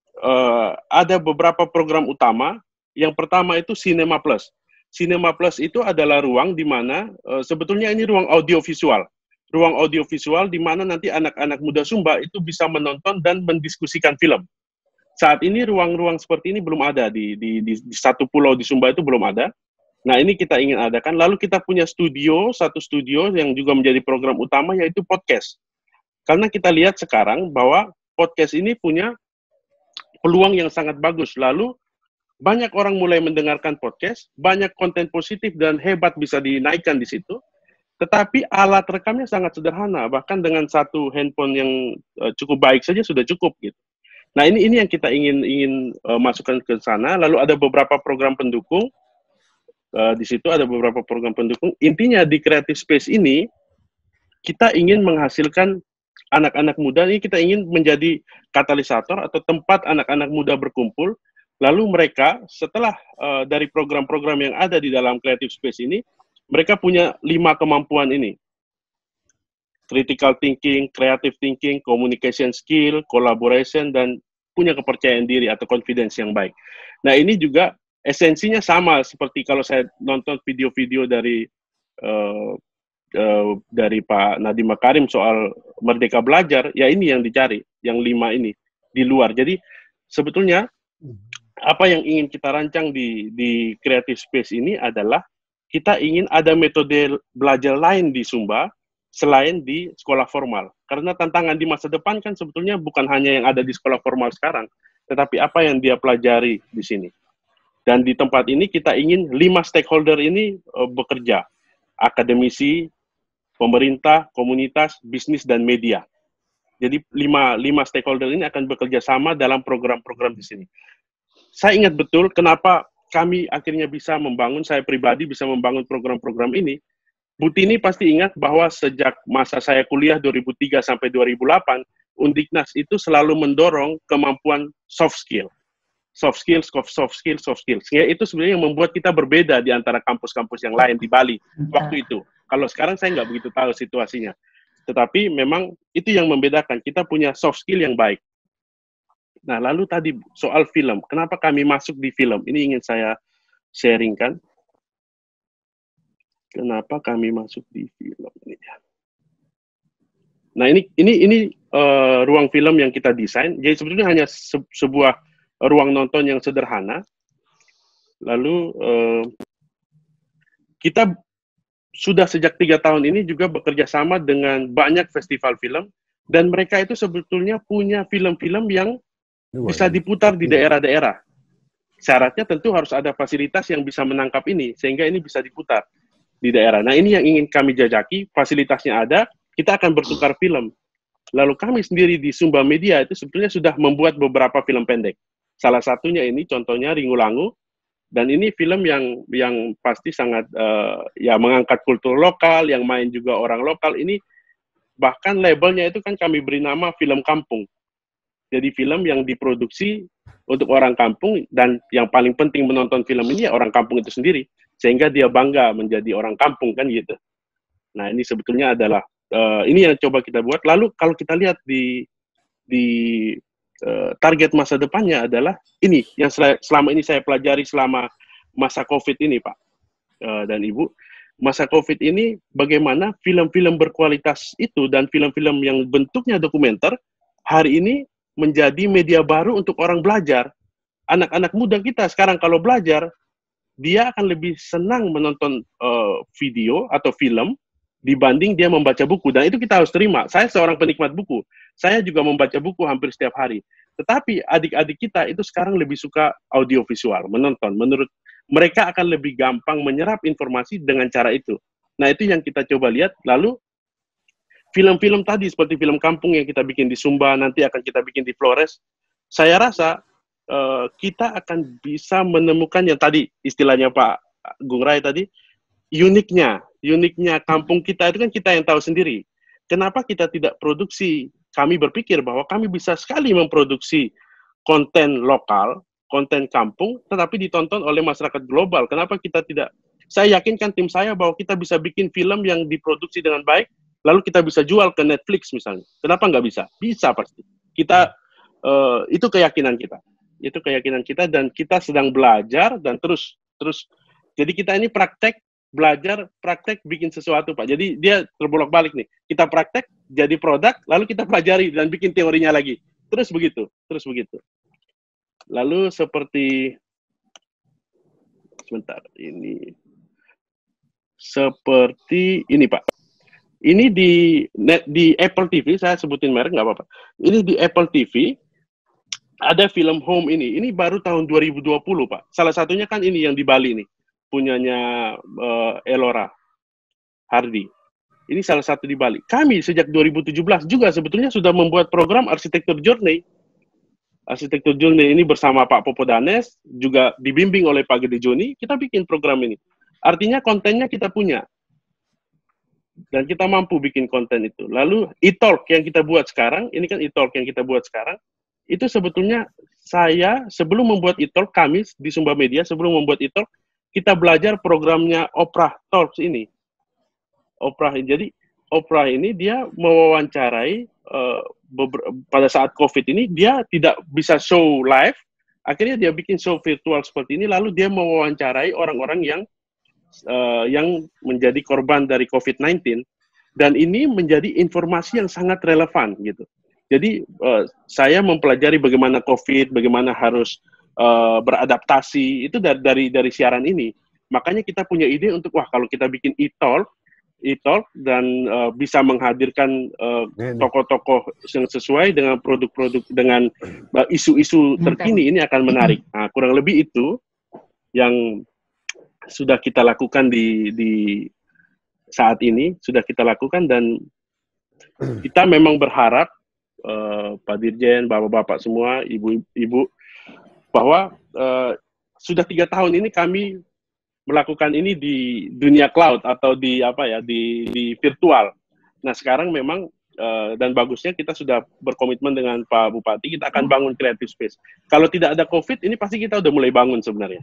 ada beberapa program utama. Yang pertama itu Cinema Plus. Cinema Plus itu adalah ruang di mana sebetulnya ini ruang audiovisual. Ruang audiovisual di mana nanti anak-anak muda Sumba itu bisa menonton dan mendiskusikan film. Saat ini ruang-ruang seperti ini belum ada di satu pulau di Sumba itu belum ada. Nah ini kita ingin adakan. Lalu kita punya satu studio yang juga menjadi program utama, yaitu podcast. Karena kita lihat sekarang bahwa podcast ini punya peluang yang sangat bagus. Lalu banyak orang mulai mendengarkan podcast, banyak konten positif dan hebat bisa dinaikkan di situ. Tetapi alat rekamnya sangat sederhana, bahkan dengan satu handphone yang cukup baik saja sudah cukup gitu. Nah ini yang kita ingin masukkan ke sana. Lalu ada beberapa program pendukung. Di situ ada beberapa program pendukung. Intinya di Creative Space ini kita ingin menghasilkan anak-anak muda. Ini kita ingin menjadi katalisator atau tempat anak-anak muda berkumpul. Lalu mereka setelah dari program-program yang ada di dalam Creative Space ini, mereka punya 5 kemampuan ini. Critical thinking, creative thinking, communication skill, collaboration, dan punya kepercayaan diri atau confidence yang baik. Nah ini juga esensinya sama seperti kalau saya nonton video-video dari Pak Nadiem Makarim soal Merdeka Belajar, ya ini yang dicari, yang 5 ini di luar. Jadi sebetulnya apa yang ingin kita rancang di Creative Space ini adalah kita ingin ada metode belajar lain di Sumba selain di sekolah formal. Karena tantangan di masa depan kan sebetulnya bukan hanya yang ada di sekolah formal sekarang, tetapi apa yang dia pelajari di sini. Dan di tempat ini kita ingin 5 stakeholder ini bekerja. Akademisi, pemerintah, komunitas, bisnis, dan media. Jadi 5 stakeholder ini akan bekerja sama dalam program-program di sini. Saya ingat betul kenapa kami akhirnya bisa membangun, saya pribadi bisa membangun program-program ini. Bu Tini pasti ingat bahwa sejak masa saya kuliah 2003 sampai 2008, Undiknas itu selalu mendorong kemampuan soft skill. Soft skill. Sehingga itu sebenarnya yang membuat kita berbeda di antara kampus-kampus yang lain di Bali waktu itu. Kalau sekarang saya nggak begitu tahu situasinya. Tetapi memang itu yang membedakan. Kita punya soft skill yang baik. Nah, lalu tadi soal film. Kenapa kami masuk di film? Ini ingin saya sharingkan. Kenapa kami masuk di film ini? Nah, ini ruang film yang kita desain. Jadi sebetulnya hanya sebuah ruang nonton yang sederhana. Lalu kita sudah sejak 3 tahun ini juga bekerja sama dengan banyak festival film, dan mereka itu sebetulnya punya film-film yang bisa diputar di daerah-daerah. Syaratnya tentu harus ada fasilitas yang bisa menangkap ini, sehingga ini bisa diputar di daerah. Nah, ini yang ingin kami jajaki, fasilitasnya ada, kita akan bertukar film. Lalu kami sendiri di Sumba Media itu sebetulnya sudah membuat beberapa film pendek. Salah satunya ini, contohnya Ringulangu, dan ini film yang pasti sangat ya mengangkat kultur lokal, yang main juga orang lokal. Ini bahkan labelnya itu kan kami beri nama film kampung. Jadi film yang diproduksi untuk orang kampung, dan yang paling penting menonton film ini ya orang kampung itu sendiri, sehingga dia bangga menjadi orang kampung kan gitu. Nah, ini sebetulnya adalah ini yang coba kita buat. Lalu kalau kita lihat di target masa depannya adalah ini yang selama ini saya pelajari selama masa COVID ini, Pak dan Ibu. Masa COVID ini bagaimana film-film berkualitas itu dan film-film yang bentuknya dokumenter hari ini menjadi media baru untuk orang belajar. Anak-anak muda kita sekarang kalau belajar, dia akan lebih senang menonton video atau film dibanding dia membaca buku. Dan itu kita harus terima. Saya seorang penikmat buku. Saya juga membaca buku hampir setiap hari. Tetapi adik-adik kita itu sekarang lebih suka audiovisual, menonton. Menurut mereka akan lebih gampang menyerap informasi dengan cara itu. Nah, itu yang kita coba lihat. Lalu film-film tadi seperti film kampung yang kita bikin di Sumba, nanti akan kita bikin di Flores. Saya rasa kita akan bisa menemukan yang tadi istilahnya Pak Gung Rai tadi, uniknya kampung kita itu kan kita yang tahu sendiri. Kenapa kita tidak produksi? Kami berpikir bahwa kami bisa sekali memproduksi konten lokal, konten kampung, tetapi ditonton oleh masyarakat global. Kenapa kita tidak? Saya yakinkan tim saya bahwa kita bisa bikin film yang diproduksi dengan baik, lalu kita bisa jual ke Netflix misalnya. Kenapa nggak bisa? Bisa pasti. Kita itu keyakinan kita. Itu keyakinan kita, dan kita sedang belajar dan terus. Jadi kita ini praktek, belajar, praktek, bikin sesuatu, Pak. Jadi dia terbolak-balik nih. Kita praktek, jadi produk, lalu kita pelajari dan bikin teorinya lagi. Terus begitu. Lalu seperti, sebentar, seperti ini, Pak. Ini di Apple TV, saya sebutin merek, nggak apa-apa. Ini di Apple TV, ada film Home ini. Ini baru tahun 2020, Pak. Salah satunya kan ini yang di Bali nih. Punyanya Elora Hardy. Ini salah satu di Bali. Kami sejak 2017 juga sebetulnya sudah membuat program Arsitektur Journey. Arsitektur Journey ini bersama Pak Popodanes, juga dibimbing oleh Pak Gede Joni, kita bikin program ini. Artinya kontennya kita punya. Dan kita mampu bikin konten itu. Lalu e-talk yang kita buat sekarang, ini kan e-talk yang kita buat sekarang, itu sebetulnya saya sebelum membuat e-talk, kami di Sumba Media sebelum membuat e-talk, kita belajar programnya Oprah Talks ini. Jadi Oprah ini dia mewawancarai pada saat COVID ini dia tidak bisa show live, akhirnya dia bikin show virtual seperti ini, lalu dia mewawancarai orang-orang yang menjadi korban dari COVID-19, dan ini menjadi informasi yang sangat relevan gitu. Jadi saya mempelajari bagaimana COVID, bagaimana harus beradaptasi itu dari siaran ini. Makanya kita punya ide untuk, wah kalau kita bikin e-talk dan bisa menghadirkan tokoh-tokoh yang sesuai dengan produk-produk, dengan isu-isu terkini, ini akan menarik. Nah, kurang lebih itu yang sudah kita lakukan di saat ini, sudah kita lakukan, dan kita memang berharap Pak Dirjen, Bapak-Bapak semua, Ibu-Ibu, bahwa sudah 3 tahun ini kami melakukan ini di dunia cloud atau di virtual. Nah, sekarang memang dan bagusnya kita sudah berkomitmen dengan Pak Bupati, kita akan bangun creative space. Kalau tidak ada COVID, ini pasti kita udah mulai bangun sebenarnya.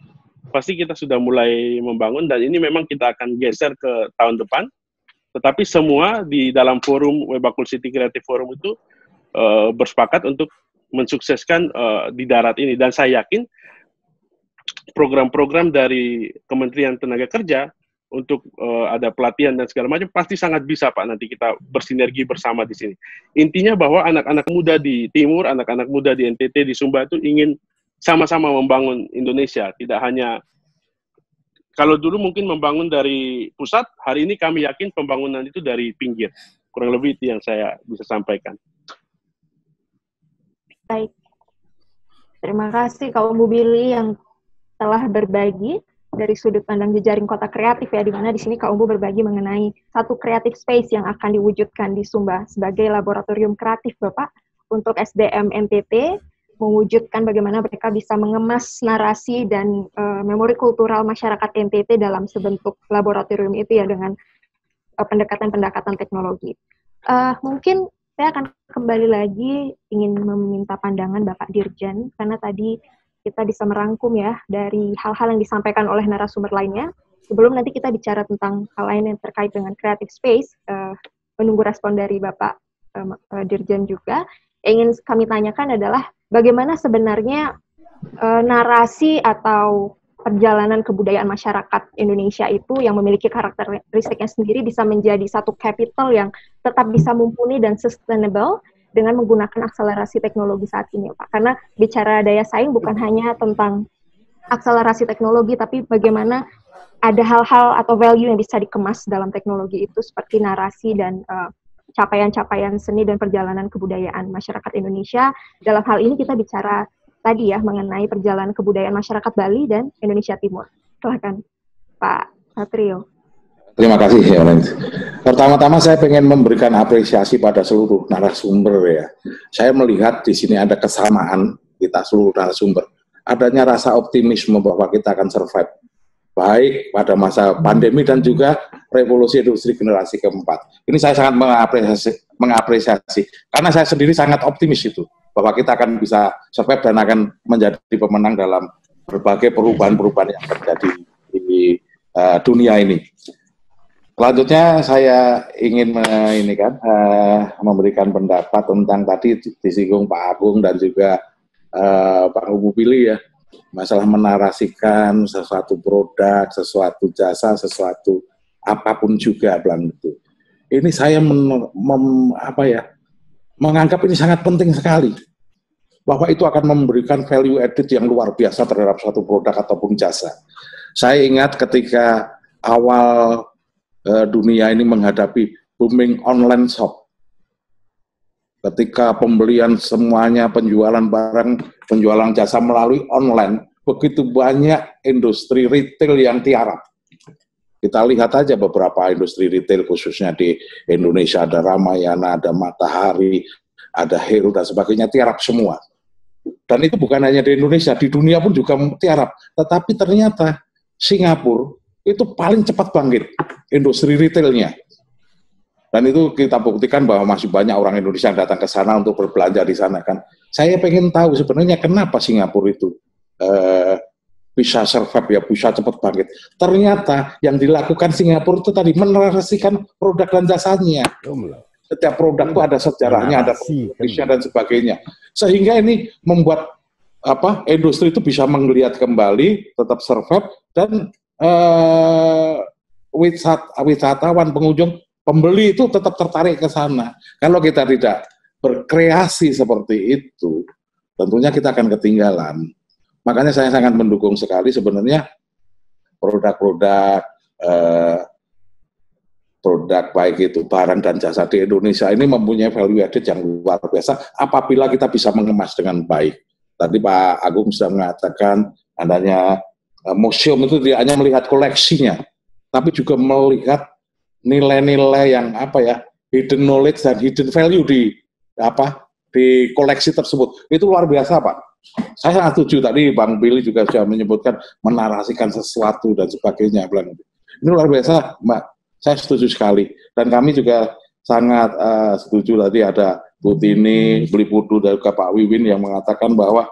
Pasti kita sudah mulai membangun, dan ini memang kita akan geser ke tahun depan. Tetapi semua di dalam forum Webakul City Creative Forum itu bersepakat untuk mensukseskan di darat ini. Dan saya yakin program-program dari Kementerian Tenaga Kerja untuk ada pelatihan dan segala macam pasti sangat bisa, Pak. Nanti kita bersinergi bersama di sini. Intinya bahwa anak-anak muda di Timur, anak-anak muda di NTT, di Sumba itu ingin sama-sama membangun Indonesia. Tidak hanya, kalau dulu mungkin membangun dari pusat, hari ini kami yakin pembangunan itu dari pinggir. Kurang lebih itu yang saya bisa sampaikan. Baik. Terima kasih Kak Bu Billy yang telah berbagi dari sudut pandang jejaring kota kreatif ya, di mana di sini Kak Umbu berbagi mengenai satu creative space yang akan diwujudkan di Sumba sebagai laboratorium kreatif Bapak untuk SDM NTT, mewujudkan bagaimana mereka bisa mengemas narasi dan memori kultural masyarakat NTT dalam sebentuk laboratorium itu ya, dengan pendekatan-pendekatan teknologi. Mungkin saya akan kembali lagi ingin meminta pandangan Bapak Dirjen, karena tadi kita bisa merangkum ya dari hal-hal yang disampaikan oleh narasumber lainnya. Sebelum nanti kita bicara tentang hal lain yang terkait dengan creative space, menunggu respon dari Bapak Dirjen juga, yang ingin kami tanyakan adalah bagaimana sebenarnya narasi atau perjalanan kebudayaan masyarakat Indonesia itu yang memiliki karakteristiknya sendiri bisa menjadi satu capital yang tetap bisa mumpuni dan sustainable dengan menggunakan akselerasi teknologi saat ini, Pak. Karena bicara daya saing bukan hanya tentang akselerasi teknologi, tapi bagaimana ada hal-hal atau value yang bisa dikemas dalam teknologi itu, seperti narasi dan capaian-capaian seni dan perjalanan kebudayaan masyarakat Indonesia. Dalam hal ini kita bicara tadi ya mengenai perjalanan kebudayaan masyarakat Bali dan Indonesia Timur. Silakan Pak Satrio. Terima kasih ya. Pertama-tama saya ingin memberikan apresiasi pada seluruh narasumber ya. Saya melihat di sini ada kesamaan kita seluruh narasumber. Adanya rasa optimisme bahwa kita akan survive baik pada masa pandemi dan juga revolusi industri generasi keempat. Ini saya sangat mengapresiasi karena saya sendiri sangat optimis itu, bahwa kita akan bisa survive dan akan menjadi pemenang dalam berbagai perubahan-perubahan yang terjadi di dunia ini. Selanjutnya saya ingin memberikan pendapat tentang tadi disinggung Pak Agung dan juga Pak Umbu Billy ya, masalah menarasikan sesuatu produk, sesuatu jasa, sesuatu apapun juga bilang itu. Ini saya menganggap ini sangat penting sekali, bahwa itu akan memberikan value added yang luar biasa terhadap suatu produk ataupun jasa. Saya ingat ketika awal dunia ini menghadapi booming online shop, ketika pembelian semuanya, penjualan barang, penjualan jasa melalui online, begitu banyak industri retail yang tiarap. Kita lihat aja beberapa industri retail khususnya di Indonesia, ada Ramayana, ada Matahari, ada Hero dan sebagainya, tiarap semua. Dan itu bukan hanya di Indonesia, di dunia pun juga tiarap. Tetapi ternyata Singapura itu paling cepat bangkit industri retailnya. Dan itu kita buktikan bahwa masih banyak orang Indonesia yang datang ke sana untuk berbelanja di sana kan. Saya pengen tahu sebenarnya kenapa Singapura itu bisa survive ya, bisa cepat bangkit. Ternyata yang dilakukan Singapura itu tadi menarasikan produk dan jasanya. Setiap produk itu ada sejarahnya, ada produksinya dan sebagainya. Sehingga ini membuat industri itu bisa menggeliat kembali, tetap survive, dan wisatawan, pengunjung, pembeli itu tetap tertarik ke sana. Kalau kita tidak berkreasi seperti itu, tentunya kita akan ketinggalan. Makanya saya sangat mendukung sekali sebenarnya produk-produk produk baik itu barang dan jasa di Indonesia ini mempunyai value added yang luar biasa apabila kita bisa mengemas dengan baik. Tadi Pak Agung sudah mengatakan adanya museum itu tidak hanya melihat koleksinya, tapi juga melihat nilai-nilai yang hidden knowledge dan hidden value di koleksi tersebut. Itu luar biasa, Pak. Saya sangat setuju tadi Bang Billy juga sudah menyebutkan menarasikan sesuatu dan sebagainya. Ini luar biasa, Mbak. Saya setuju sekali. Dan kami juga sangat setuju tadi ada Bu Tini, Beli Putu, dan juga Pak Wiwin yang mengatakan bahwa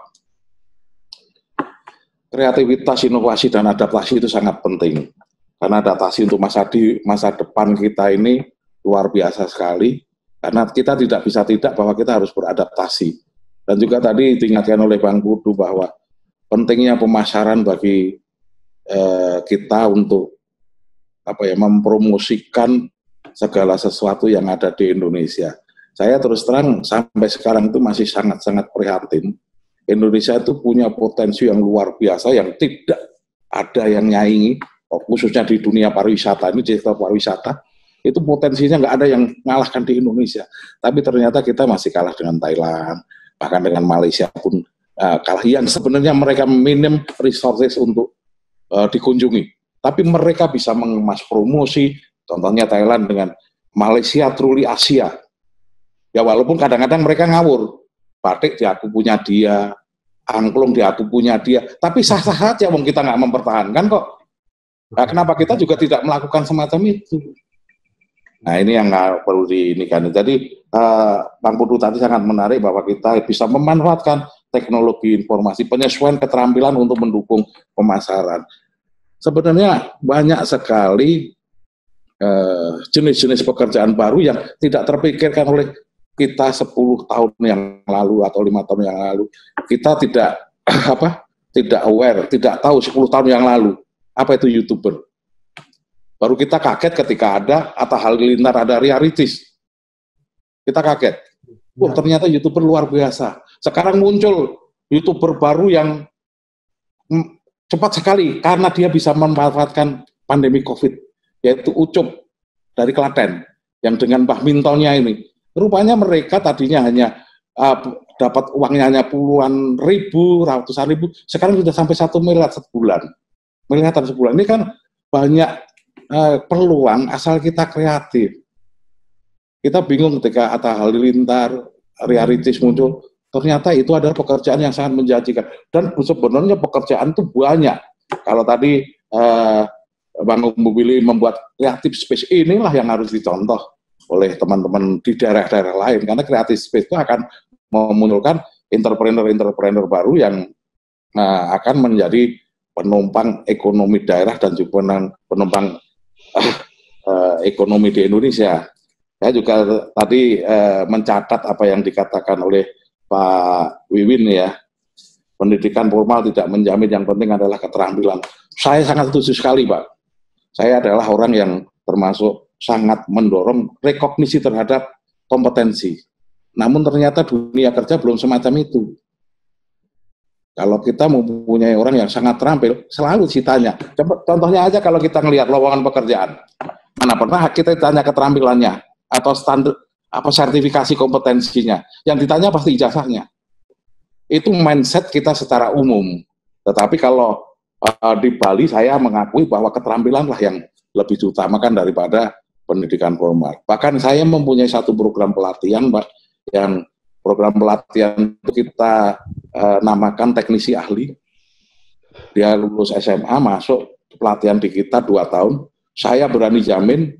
kreativitas, inovasi, dan adaptasi itu sangat penting. Karena adaptasi untuk masa depan kita ini luar biasa sekali. Karena kita tidak bisa tidak bahwa kita harus beradaptasi. Dan juga tadi diingatkan oleh Bang Putu bahwa pentingnya pemasaran bagi kita untuk mempromosikan segala sesuatu yang ada di Indonesia. Saya terus terang sampai sekarang itu masih sangat-sangat prihatin. Indonesia itu punya potensi yang luar biasa yang tidak ada yang nyaingi, khususnya di dunia pariwisata, ini sektor pariwisata, itu potensinya nggak ada yang mengalahkan di Indonesia. Tapi ternyata kita masih kalah dengan Thailand, bahkan dengan Malaysia pun kalah, yang sebenarnya mereka minim resources untuk dikunjungi. Tapi mereka bisa mengemas promosi, contohnya Thailand dengan Malaysia Truly Asia. Ya walaupun kadang-kadang mereka ngawur, batik diaku punya dia, angklung diaku punya dia, tapi sah-sah saja wong kita nggak mempertahankan kok. Nah, kenapa kita juga tidak melakukan semacam itu? Nah ini yang nggak perlu diinikan. Jadi Bang Putu tadi sangat menarik bahwa kita bisa memanfaatkan teknologi informasi, penyesuaian keterampilan untuk mendukung pemasaran. Sebenarnya banyak sekali jenis-jenis pekerjaan baru yang tidak terpikirkan oleh kita 10 tahun yang lalu atau 5 tahun yang lalu. Kita tidak aware, tidak tahu 10 tahun yang lalu apa itu YouTuber. Baru kita kaget ketika ada Atta Halilintar, ada Ria Ricis. Kita kaget. Wah, ternyata YouTuber luar biasa. Sekarang muncul YouTuber baru yang cepat sekali karena dia bisa memanfaatkan pandemi COVID, yaitu Ucup dari Klaten yang dengan badmintonnya ini. Rupanya mereka tadinya hanya dapat uangnya hanya puluhan ribu, ratusan ribu, sekarang sudah sampai 1 miliar sebulan. Miliaran sebulan. Ini kan banyak peluang asal kita kreatif. Kita bingung ketika Atta Halilintar, Ria Ricis muncul. Ternyata itu adalah pekerjaan yang sangat menjanjikan. Dan sebenarnya pekerjaan itu banyak. Kalau tadi Bang Billy membuat kreatif space, inilah yang harus dicontoh oleh teman-teman di daerah-daerah lain. Karena kreatif space itu akan memunculkan entrepreneur-entrepreneur baru yang akan menjadi penumpang ekonomi daerah dan juga penumpang ekonomi di Indonesia. Saya juga tadi mencatat apa yang dikatakan oleh Pak Wiwin ya, pendidikan formal tidak menjamin, yang penting adalah keterampilan. Saya sangat setuju sekali Pak. Saya adalah orang yang termasuk sangat mendorong rekognisi terhadap kompetensi. Namun ternyata dunia kerja belum semacam itu. Kalau kita mempunyai orang yang sangat terampil, selalu ditanya. Contohnya aja kalau kita melihat lowongan pekerjaan, mana pernah kita ditanya keterampilannya atau standar sertifikasi kompetensinya, yang ditanya pasti ijazahnya. Itu mindset kita secara umum. Tetapi kalau di Bali saya mengakui bahwa keterampilanlah yang lebih diutamakan daripada pendidikan formal. Bahkan saya mempunyai satu program pelatihan, Pak, yang program pelatihan itu kita namakan teknisi ahli. Dia lulus SMA, masuk pelatihan di kita 2 tahun. Saya berani jamin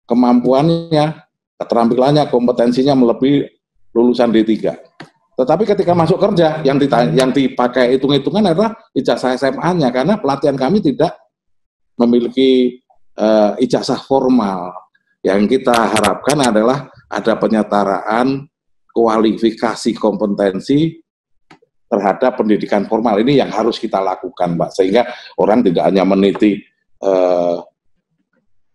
kemampuannya, keterampilannya, kompetensinya melebihi lulusan D3. Tetapi ketika masuk kerja, yang dipakai hitung-hitungan adalah ijazah SMA-nya, karena pelatihan kami tidak memiliki ijazah formal. Yang kita harapkan adalah ada penyetaraan kualifikasi kompetensi terhadap pendidikan formal. Ini yang harus kita lakukan, Mbak, sehingga orang tidak hanya meniti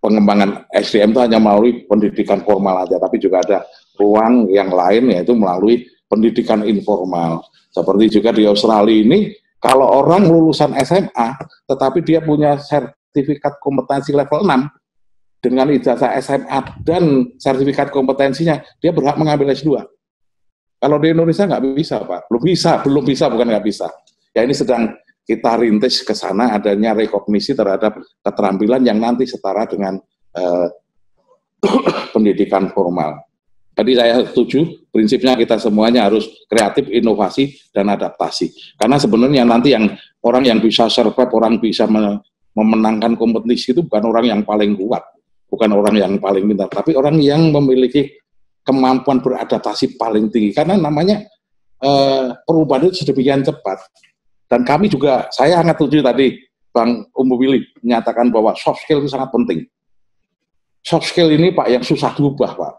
pengembangan SDM itu hanya melalui pendidikan formal aja, tapi juga ada ruang yang lain, yaitu melalui pendidikan informal. Seperti juga di Australia ini Kalau orang lulusan SMA, tetapi dia punya sertifikat kompetensi level 6, dengan ijazah SMA dan sertifikat kompetensinya, dia berhak mengambil S2. Kalau di Indonesia nggak bisa, Pak. Belum bisa, bukan nggak bisa. Ya ini sedang kita rintis ke sana adanya rekognisi terhadap keterampilan yang nanti setara dengan pendidikan formal. Jadi saya setuju, prinsipnya kita semuanya harus kreatif, inovasi, dan adaptasi. Karena sebenarnya nanti yang orang yang bisa survive, orang bisa memenangkan kompetisi itu bukan orang yang paling kuat, bukan orang yang paling pintar, tapi orang yang memiliki kemampuan beradaptasi paling tinggi. Karena namanya perubahan itu sedemikian cepat. Dan kami juga, saya sangat setuju tadi Bang Umbu Willy menyatakan bahwa soft skill itu sangat penting. Soft skill ini Pak yang susah diubah Pak.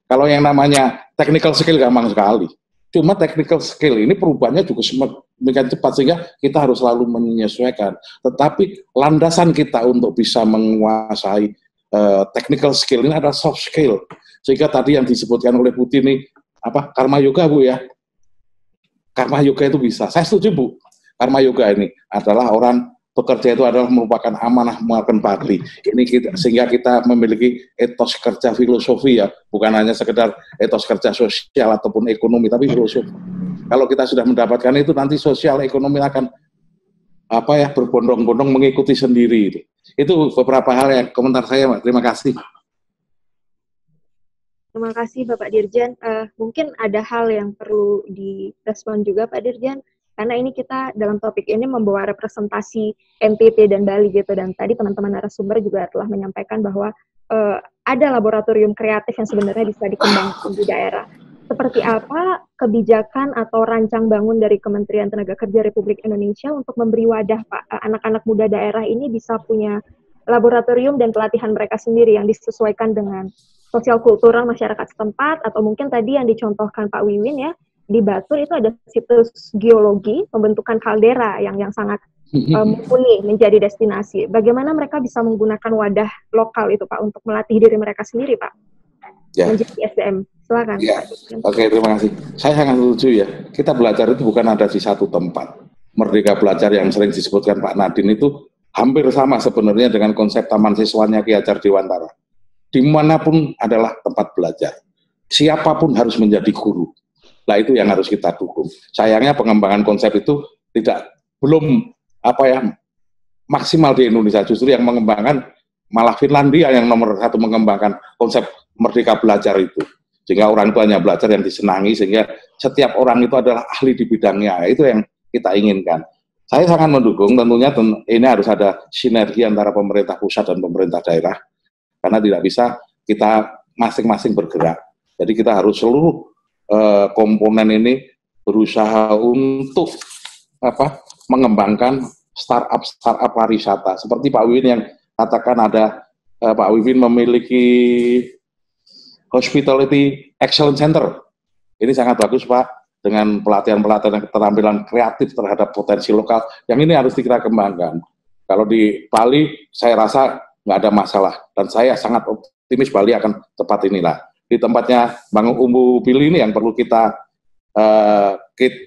Kalau yang namanya technical skill gampang sekali. Cuma technical skill ini perubahannya juga semakin cepat sehingga kita harus selalu menyesuaikan. Tetapi landasan kita untuk bisa menguasai technical skill ini adalah soft skill. Sehingga tadi yang disebutkan oleh Bu Tini, karma yoga Bu ya. Karma yoga itu bisa. Saya setuju Bu. Karma yoga ini adalah orang bekerja itu adalah merupakan amanah makan bakti. Ini sehingga kita memiliki etos kerja filosofi ya, bukan hanya sekedar etos kerja sosial ataupun ekonomi, tapi filosofi. Kalau kita sudah mendapatkan itu, nanti sosial ekonomi akan berbondong-bondong mengikuti sendiri. Itu beberapa hal yang komentar saya, Mbak. Terima kasih. Terima kasih Bapak Dirjen. Mungkin ada hal yang perlu direspon juga Pak Dirjen. Karena ini kita dalam topik ini membawa representasi NTT dan Bali gitu, dan tadi teman-teman narasumber juga telah menyampaikan bahwa ada laboratorium kreatif yang sebenarnya bisa dikembangkan di daerah. Seperti apa kebijakan atau rancang bangun dari Kementerian Tenaga Kerja Republik Indonesia untuk memberi wadah Pak, anak-anak muda daerah ini bisa punya laboratorium dan pelatihan mereka sendiri yang disesuaikan dengan sosial kultural masyarakat setempat, atau mungkin tadi yang dicontohkan Pak Wiwin ya, di Batur itu ada situs geologi pembentukan kaldera yang sangat mumpuni menjadi destinasi. Bagaimana mereka bisa menggunakan wadah lokal itu Pak untuk melatih diri mereka sendiri Pak? Ya. Menjadi SDM. Silakan. Ya. Oke, terima kasih. Saya sangat setuju ya. Kita belajar itu bukan ada di satu tempat. Merdeka Belajar yang sering disebutkan Pak Nadine itu hampir sama sebenarnya dengan konsep Taman Siswanya Ki Hajar Dewantara. Dimanapun adalah tempat belajar. Siapapun harus menjadi guru. Nah itu yang harus kita dukung. Sayangnya pengembangan konsep itu belum maksimal di Indonesia. Justru yang mengembangkan malah Finlandia yang nomor 1 mengembangkan konsep Merdeka Belajar itu. Sehingga orang itu hanya belajar yang disenangi, sehingga setiap orang itu adalah ahli di bidangnya. Itu yang kita inginkan. Saya sangat mendukung, tentunya ini harus ada sinergi antara pemerintah pusat dan pemerintah daerah. Karena tidak bisa kita masing-masing bergerak. Jadi kita harus seluruh komponen ini berusaha untuk mengembangkan startup pariwisata. Seperti Pak Wiwin yang katakan ada Pak Wiwin memiliki Hospitality Excellence Center. Ini sangat bagus Pak, dengan pelatihan-pelatihan keterampilan kreatif terhadap potensi lokal. Yang ini harus kita kembangkan. Kalau di Bali saya rasa nggak ada masalah, dan saya sangat optimis Bali akan tepat inilah. Di tempatnya Bang Umbu Willy ini yang perlu kita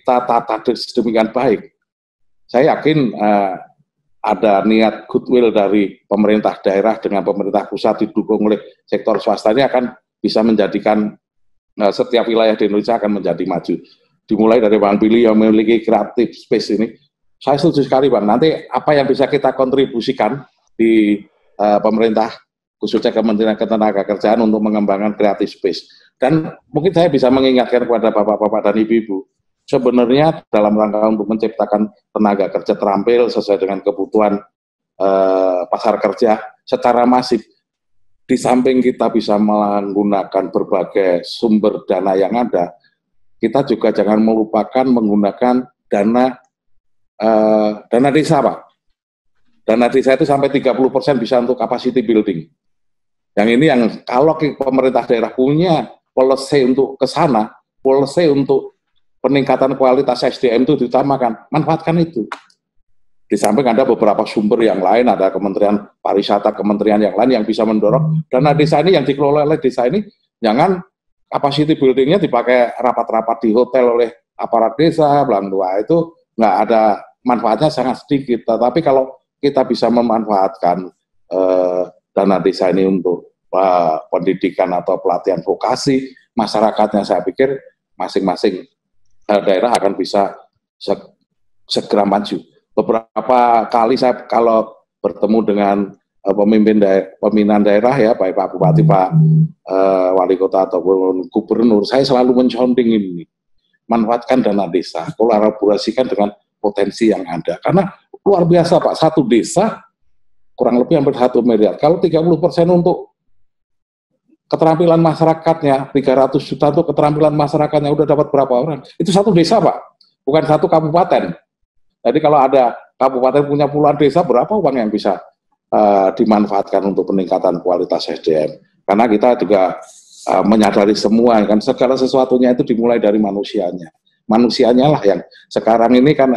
tata sedemikian baik. Saya yakin ada niat goodwill dari pemerintah daerah dengan pemerintah pusat didukung oleh sektor swasta ini akan bisa menjadikan setiap wilayah di Indonesia akan menjadi maju. Dimulai dari Bang Billy yang memiliki creative space ini. Saya setuju sekali Bang, nanti apa yang bisa kita kontribusikan di pemerintah khususnya Kementerian Ketenagakerjaan untuk mengembangkan creative space. Dan mungkin saya bisa mengingatkan kepada bapak-bapak dan ibu-ibu, sebenarnya dalam rangka untuk menciptakan tenaga kerja terampil sesuai dengan kebutuhan pasar kerja secara masif, di samping kita bisa menggunakan berbagai sumber dana yang ada, kita juga jangan melupakan menggunakan dana desa Pak. Dana desa itu sampai 30% bisa untuk capacity building. Yang ini yang kalau pemerintah daerah punya policy untuk ke sana, policy untuk peningkatan kualitas SDM itu diutamakan, manfaatkan itu. Di samping ada beberapa sumber yang lain, ada Kementerian Pariwisata, kementerian yang lain yang bisa mendorong dana desa ini yang dikelola oleh desa ini, jangan capacity buildingnya dipakai rapat-rapat di hotel oleh aparat desa, belang dua, itu nggak ada manfaatnya sangat sedikit. Tapi kalau kita bisa memanfaatkan dana desa ini untuk pendidikan atau pelatihan vokasi masyarakatnya, saya pikir masing-masing daerah akan bisa segera maju. Beberapa kali saya kalau bertemu dengan pimpinan daerah ya, baik Pak Bupati, Pak Wali Kota ataupun Gubernur, saya selalu menconting ini, manfaatkan dana desa, kolaborasikan dengan potensi yang ada. Karena luar biasa Pak, satu desa kurang lebih hampir 1 miliar. Kalau 30% untuk keterampilan masyarakatnya, 300 juta untuk keterampilan masyarakatnya, udah dapat berapa orang? Itu satu desa Pak, bukan satu kabupaten. Jadi kalau ada kabupaten punya puluhan desa, berapa uang yang bisa dimanfaatkan untuk peningkatan kualitas SDM? Karena kita juga menyadari semua, kan segala sesuatunya itu dimulai dari manusianya. Manusianya lah yang sekarang ini kan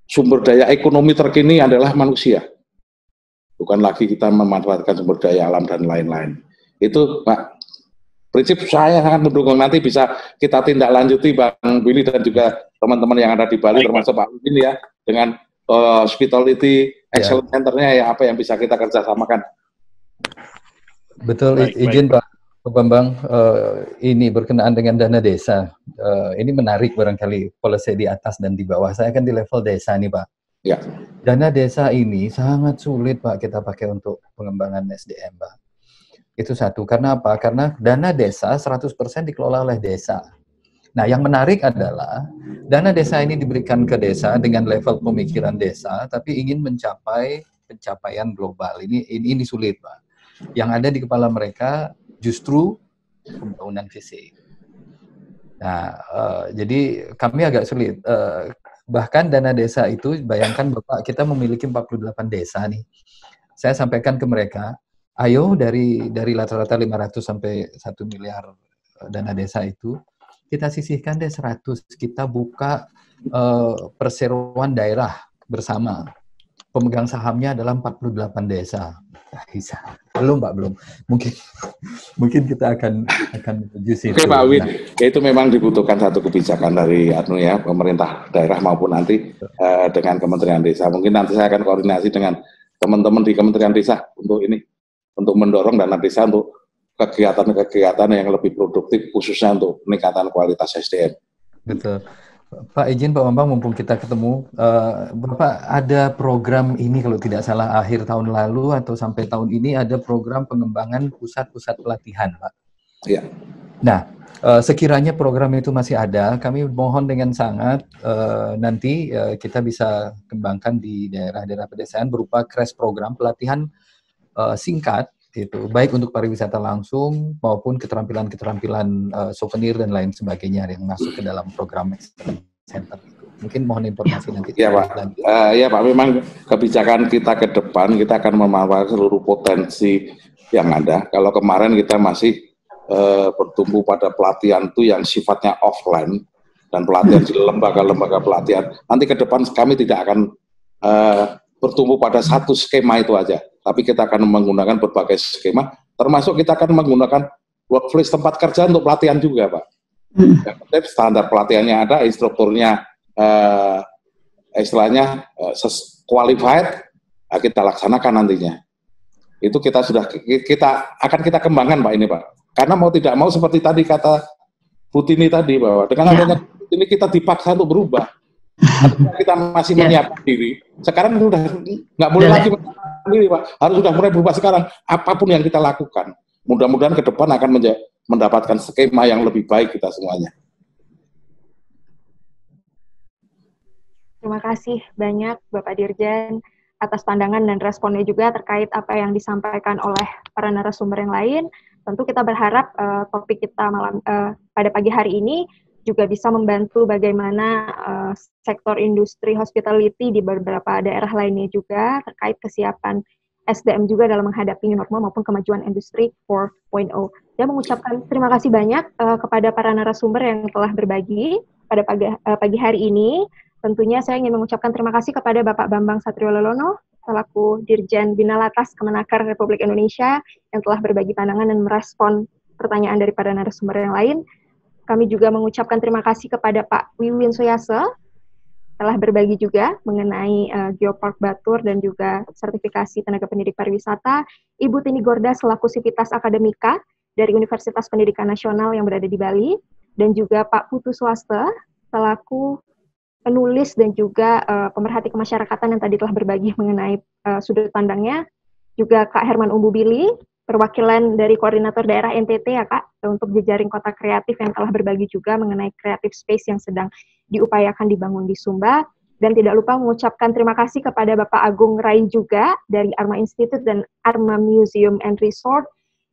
sumber daya ekonomi terkini adalah manusia. Bukan lagi kita memanfaatkan sumber daya alam dan lain-lain. Itu Pak, prinsip saya sangat mendukung. Nanti bisa kita tindak lanjuti Bang Willy dan juga teman-teman yang ada di Bali, termasuk Pak Willy ya, dengan Hospitality Excellence Center-nya ya, apa yang bisa kita kerjasamakan. Betul, izin Pak Bambang, ini berkenaan dengan dana desa. Ini menarik barangkali policy di atas dan di bawah. Saya kan di level desa nih Pak. Ya. Dana desa ini sangat sulit Pak kita pakai untuk pengembangan SDM Pak. Itu satu. Karena apa? Karena dana desa 100% dikelola oleh desa. Nah, yang menarik adalah dana desa ini diberikan ke desa dengan level pemikiran desa, tapi ingin mencapai pencapaian global. Ini sulit Pak. Yang ada di kepala mereka justru pembangunan fisik. Nah, jadi kami agak sulit. Bahkan dana desa itu, bayangkan Bapak, kita memiliki 48 desa nih. Saya sampaikan ke mereka, ayo dari rata-rata 500 sampai 1 miliar dana desa itu, kita sisihkan deh 100. Kita buka perseroan daerah bersama. Pemegang sahamnya adalah 48 desa. Bisa. Belum Pak, belum. Mungkin kita akan menuju situ. Oke Pak Win, itu memang dibutuhkan satu kebijakan dari pemerintah daerah maupun nanti dengan Kementerian Desa. Mungkin nanti saya akan koordinasi dengan teman-teman di Kementerian Desa untuk mendorong dana desa untuk kegiatan-kegiatan yang lebih produktif, khususnya untuk peningkatan kualitas SDM. Betul. Pak, izin Pak Bambang, mumpung kita ketemu, Bapak ada program ini kalau tidak salah akhir tahun lalu atau sampai tahun ini ada program pengembangan pusat-pusat pelatihan, Pak. Iya. Nah, sekiranya program itu masih ada, kami mohon dengan sangat nanti kita bisa kembangkan di daerah-daerah pedesaan berupa crash program pelatihan singkat, itu baik untuk pariwisata langsung maupun keterampilan-keterampilan souvenir dan lain sebagainya yang masuk ke dalam program Excellence Center itu. Mungkin mohon informasi nanti. Ya Pak, ya Pak, memang kebijakan kita ke depan kita akan memanfaatkan seluruh potensi yang ada. Kalau kemarin kita masih bertumbuh pada pelatihan itu yang sifatnya offline dan pelatihan di lembaga-lembaga pelatihan. Nanti ke depan kami tidak akan bertumbuh pada satu skema itu aja. Tapi kita akan menggunakan berbagai skema, termasuk kita akan menggunakan workplace tempat kerja untuk pelatihan juga, Pak. Yang penting standar pelatihannya ada, instrukturnya istilahnya qualified, kita laksanakan nantinya. Itu kita akan kita kembangkan, Pak, ini, Pak. Karena mau tidak mau seperti tadi kata Bu Tini tadi, bahwa dengan adanya ini kita dipaksa untuk berubah. Kita masih menyiapkan diri. Sekarang sudah nggak boleh lagi sendiri, Pak. Harus sudah mulai berubah sekarang. Apapun yang kita lakukan, mudah-mudahan ke depan akan mendapatkan skema yang lebih baik kita semuanya. Terima kasih banyak Bapak Dirjen atas pandangan dan responnya juga terkait apa yang disampaikan oleh para narasumber yang lain. Tentu kita berharap topik kita pada pagi hari ini juga bisa membantu bagaimana sektor industri hospitality di beberapa daerah lainnya juga terkait kesiapan SDM juga dalam menghadapi new normal maupun kemajuan industri 4.0. Dan mengucapkan terima kasih banyak kepada para narasumber yang telah berbagi pada pagi hari ini. Tentunya saya ingin mengucapkan terima kasih kepada Bapak Bambang Satriolono selaku Dirjen Bina Latas Kemenaker Republik Indonesia yang telah berbagi pandangan dan merespon pertanyaan dari para narasumber yang lain. Kami juga mengucapkan terima kasih kepada Pak Wiwin Suyase telah berbagi juga mengenai Geopark Batur dan juga sertifikasi tenaga pendidik pariwisata, Ibu Tini Gorda selaku Sivitas Akademika dari Universitas Pendidikan Nasional yang berada di Bali, dan juga Pak Putu Swaste selaku penulis dan juga pemerhati kemasyarakatan yang tadi telah berbagi mengenai sudut pandangnya, juga Kak Herman Umbubili, perwakilan dari Koordinator Daerah NTT ya Kak, untuk jejaring kota kreatif yang telah berbagi juga mengenai creative space yang sedang diupayakan dibangun di Sumba, dan tidak lupa mengucapkan terima kasih kepada Bapak Agung Rai juga dari Arma Institute dan Arma Museum and Resort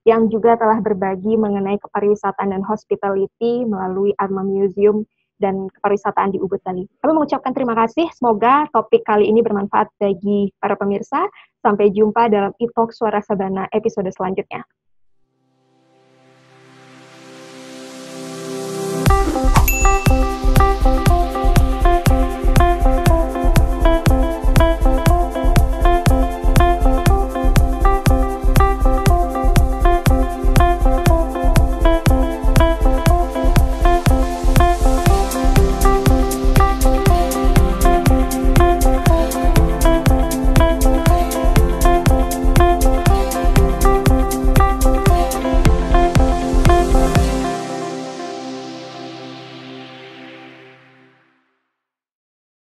yang juga telah berbagi mengenai kepariwisataan dan hospitality melalui Arma Museum dan kepariwisataan di Ubud Bali. Kami mengucapkan terima kasih, semoga topik kali ini bermanfaat bagi para pemirsa. Sampai jumpa dalam e-talk Suara Sabana episode selanjutnya.